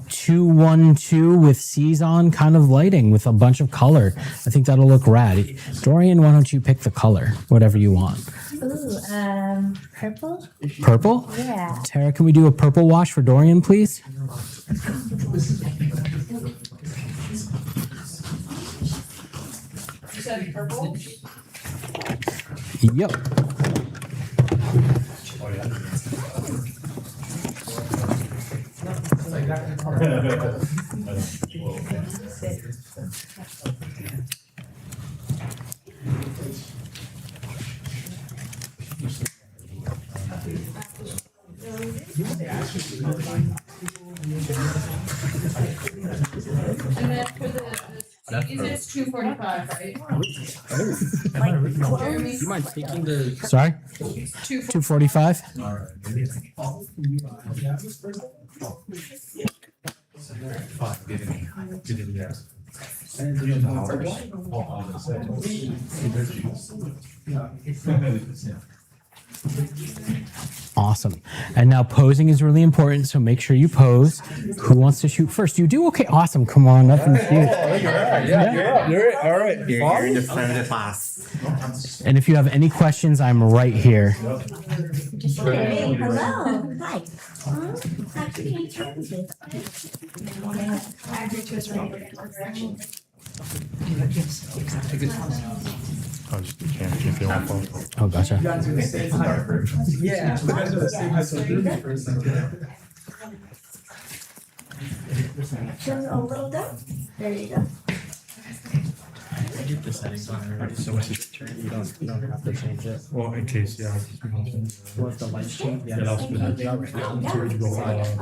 2-1-2 with C's on kind of lighting with a bunch of color. I think that'll look rad. Dorian, why don't you pick the color, whatever you want. Ooh, purple? Purple? Yeah. Tara, can we do a purple wash for Dorian, please? You said purple? Yep. And then for the 2:45, right? Jeremy, You mind taking the? Sorry, 2:45. Awesome. And now posing is really important, so make sure you pose. Who wants to shoot first? You do? Okay, awesome. Come on up and shoot. You're all right. You're in the front of the class. And if you have any questions, I'm right here. Hey, hello. Hi. Happy to meet you. Add your twist right here. Oh, gotcha. You guys are the same height. Yeah. You guys are the same height, so do me for a second. Turn a little down. There you go. The settings on there, so when you turn, you don't have to change it. Well, in case, yeah. Well, if the lights change, yeah. Yeah, that's good. Yeah. I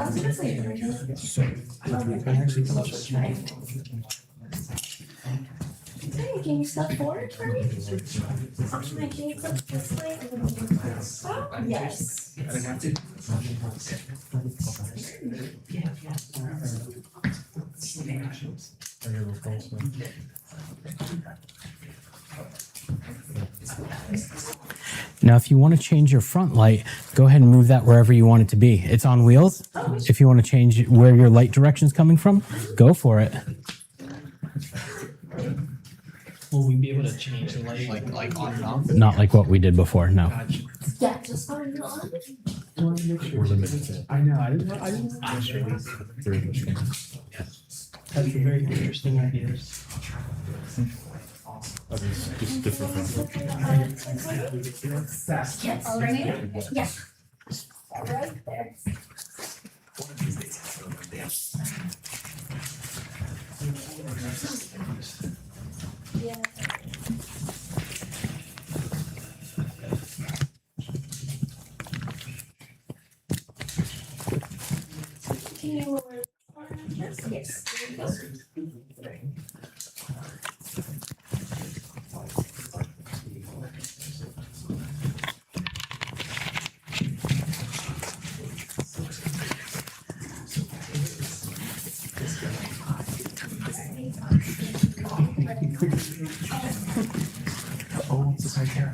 was gonna say, hey, can you step forward for me? Can you step this way? Oh, yes. Now, if you want to change your front light, go ahead and move that wherever you want it to be. It's on wheels. If you want to change where your light direction is coming from, go for it. Will we be able to change the light like on and off? Not like what we did before, no. Yeah, just follow you on. We're limited to. I know, I didn't. That's very interesting ideas. Just different. Yes. Already? Yes. Right there. Yeah. Can you lower this? Yes. Oh, it's this right here.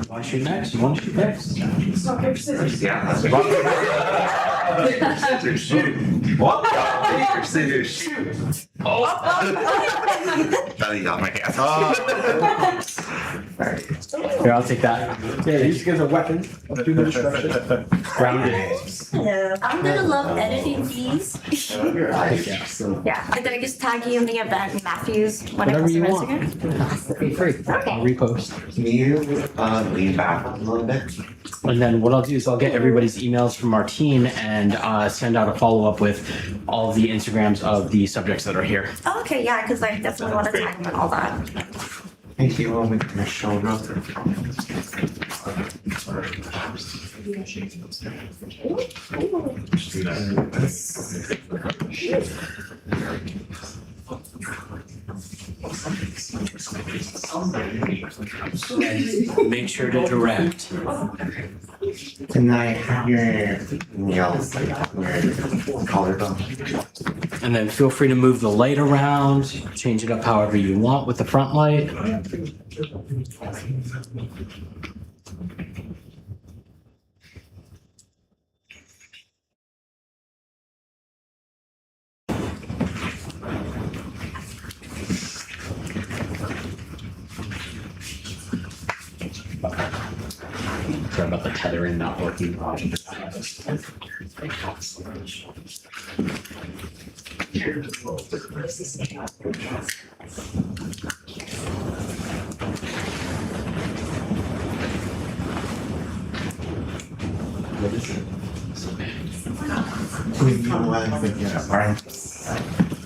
Want to shoot next? You want to shoot next? Yeah. Scissors, shoot. What? Scissors, shoot. Belly on my hand. Here, I'll take that. Yeah, these guys are weapons. Do the destruction. Grounded. Hello. I'm gonna love editing these. Yeah, and then I just tag you in the event, Matthews, when it Whatever comes to you want. Instagram. Feel free. I'll repost. Can you lean back a little bit? And then what I'll do is I'll get everybody's emails from our team and send out a follow-up with all the Instagrams of the subjects that are here. Oh, okay, yeah, because I definitely want to tag them and all that. Thank you. With my shoulder. Make sure to direct. Can I have your nails, your collarbone? And then feel free to move the light around, change it up however you want with the front light. Sorry about the tethering not working. With you with your arms.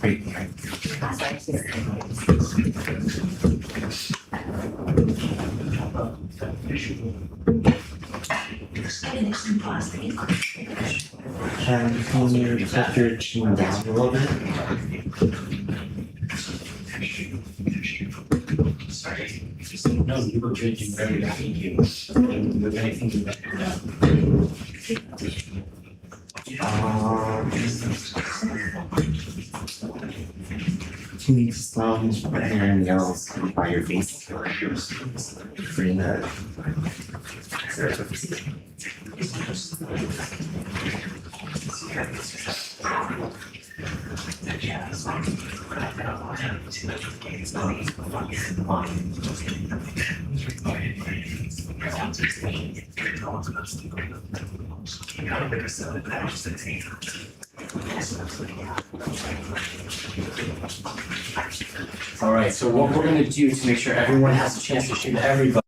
Right. And can you put your chin down a little bit? No, you were drinking very Can you put your nails by your face? Bring that. All right, so what we're gonna do to make sure everyone has a chance to shoot everybody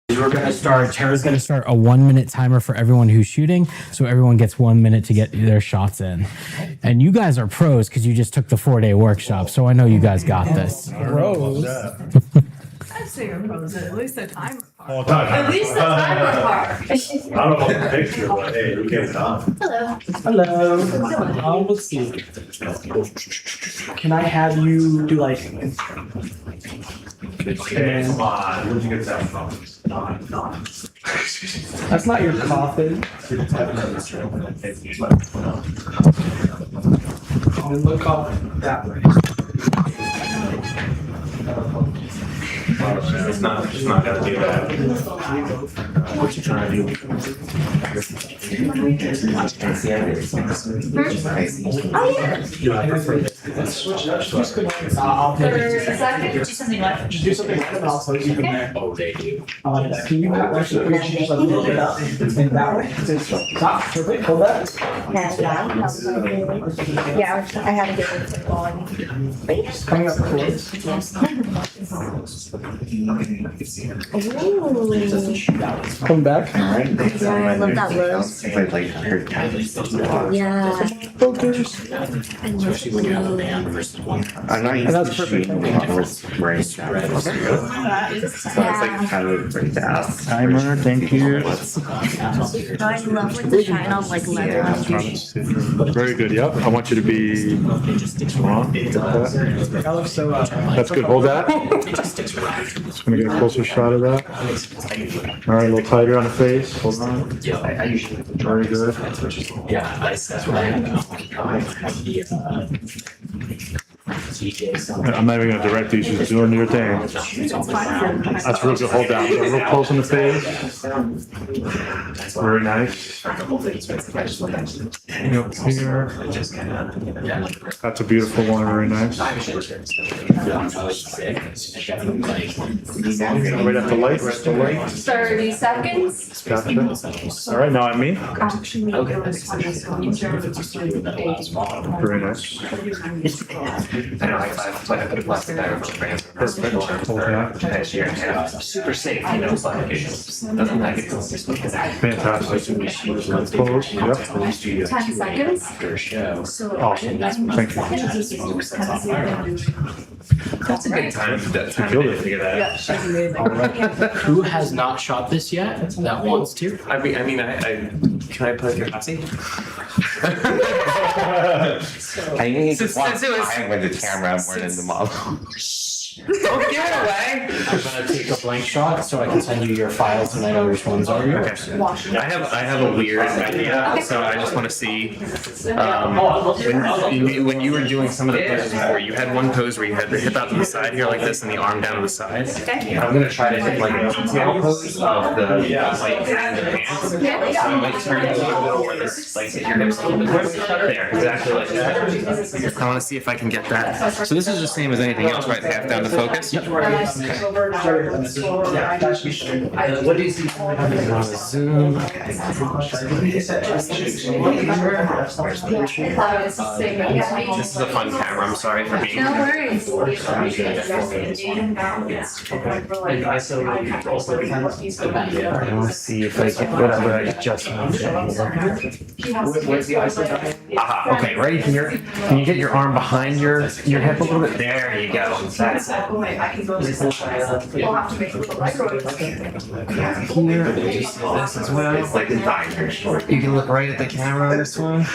is Tara's gonna start a 1 minute timer for everyone who's shooting. So everyone gets 1 minute to get their shots in. And you guys are pros because you just took the 4-day workshop. So I know you guys got this. I'd say you're pros, at least the timer part. At least the timer part. I don't know about the picture, but hey, who gets it on? Hello. Let's see. Can I have you do like? Okay, come on, where'd you get that from? That's not your coffin. And then look up that way. It's not gonna do that. What you trying to do? I'll take it. Do something like. Just do something like that, and I'll close you from there. Oh, they do. I like that. Can you actually push just a little bit up and that way? Stop. Perfect. Hold that. Yeah, I had to get it for volume. Coming up close. Come back. Yeah, I love that rose. Yeah. I'm not used That's to perfect. shooting with wearing straps. So it's like kind of pretty fast. Timer, thank you. I love like the shine of like leather on your Very good, yep. I want you to be on. That looks so. That's good, hold that. Just gonna get a closer shot of that. All right, a little tighter on the face, hold on. Very good. I'm not even gonna direct you, she's doing your thing. That's real good, hold down, real close in the face. Very nice. Up here. That's a beautiful one, very nice. Right at the light, right at the light. 30 seconds. Gotcha. All right, now at me. Very nice. Perfect. Hold that. Super safe, you know, doesn't like it. Fantastic. Close, yep. 10 seconds. Awesome. Thank you. That's a good time to Killed it. figure that out. All right. Who has not shot this yet that wants to? I mean, can I play Capacity? I need to walk behind with the camera more than the model. Don't give it away. I'm gonna take a blank shot so I can send you your files and I know which ones are yours. I have a weird idea, so I just want to see. When you were doing some of the poses before, you had one pose where you had the hip out to the side here like this and the arm down to the side. Okay. I'm gonna try to hit like a detail pose of the like hand and hands. So you might turn it a little bit over this, like hit your hips a little bit there, exactly like that. I want to see if I can get that. So this is the same as anything else, right? Half down to focus. Yep. What is he? Zoom. This is a fun camera. I'm sorry for being. No worries. Let's see if I can whatever I just Where's the ISO? Aha, okay, right here. Can you get your arm behind your hip a little bit? There you go. That's said, oh, I can go to this. We'll have to make a little microwave. Here, they just do this as well. It's like a diner. You can look right at the camera on this one.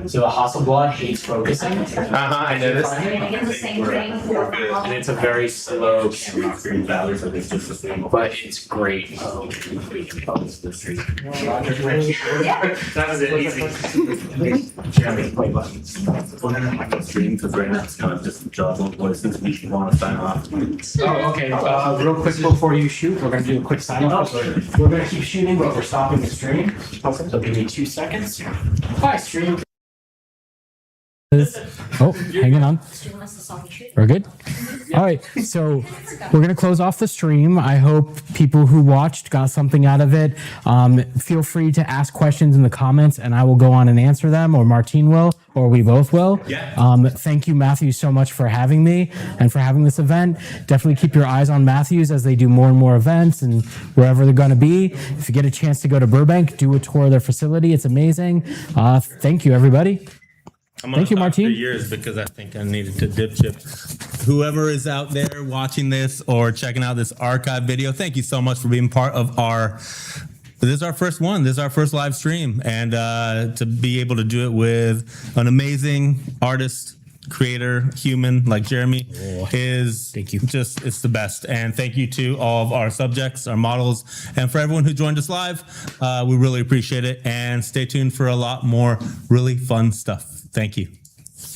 So the Hasselblad hates focusing. I noticed. It's the same thing. And it's a very slow camera for your values, but it's great. That was it, easy. Jeremy, play buttons. We're gonna have a stream because right now it's kind of just jaws and voices. We want to sign off. Oh, okay. Real quick before you shoot, we're gonna do a quick sign off. We're gonna keep shooting, but we're stopping the stream. So give me 2 seconds. Bye, stream. Oh, hanging on. We're good? All right, so we're going to close off the stream. I hope people who watched got something out of it. Feel free to ask questions in the comments and I will go on and answer them, or Martine will, or we both will. Thank you, Matthew, so much for having me and for having this event. Definitely keep your eyes on Matthews as they do more and more events and wherever they're going to be. If you get a chance to go to Burbank, do a tour of their facility. It's amazing. Thank you, everybody. Thank you, Martine. Years because I think I needed to dip chip. Whoever is out there watching this or checking out this archive video, thank you so much for being part of our. This is our first one. This is our first live stream, and to be able to do it with an amazing artist, creator, human like Jeremy is thank you. Just it's the best. And thank you to all of our subjects, our models, and for everyone who joined us live. We really appreciate it, and stay tuned for a lot more really fun stuff. Thank you.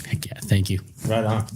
Heck yeah, thank you. Right on.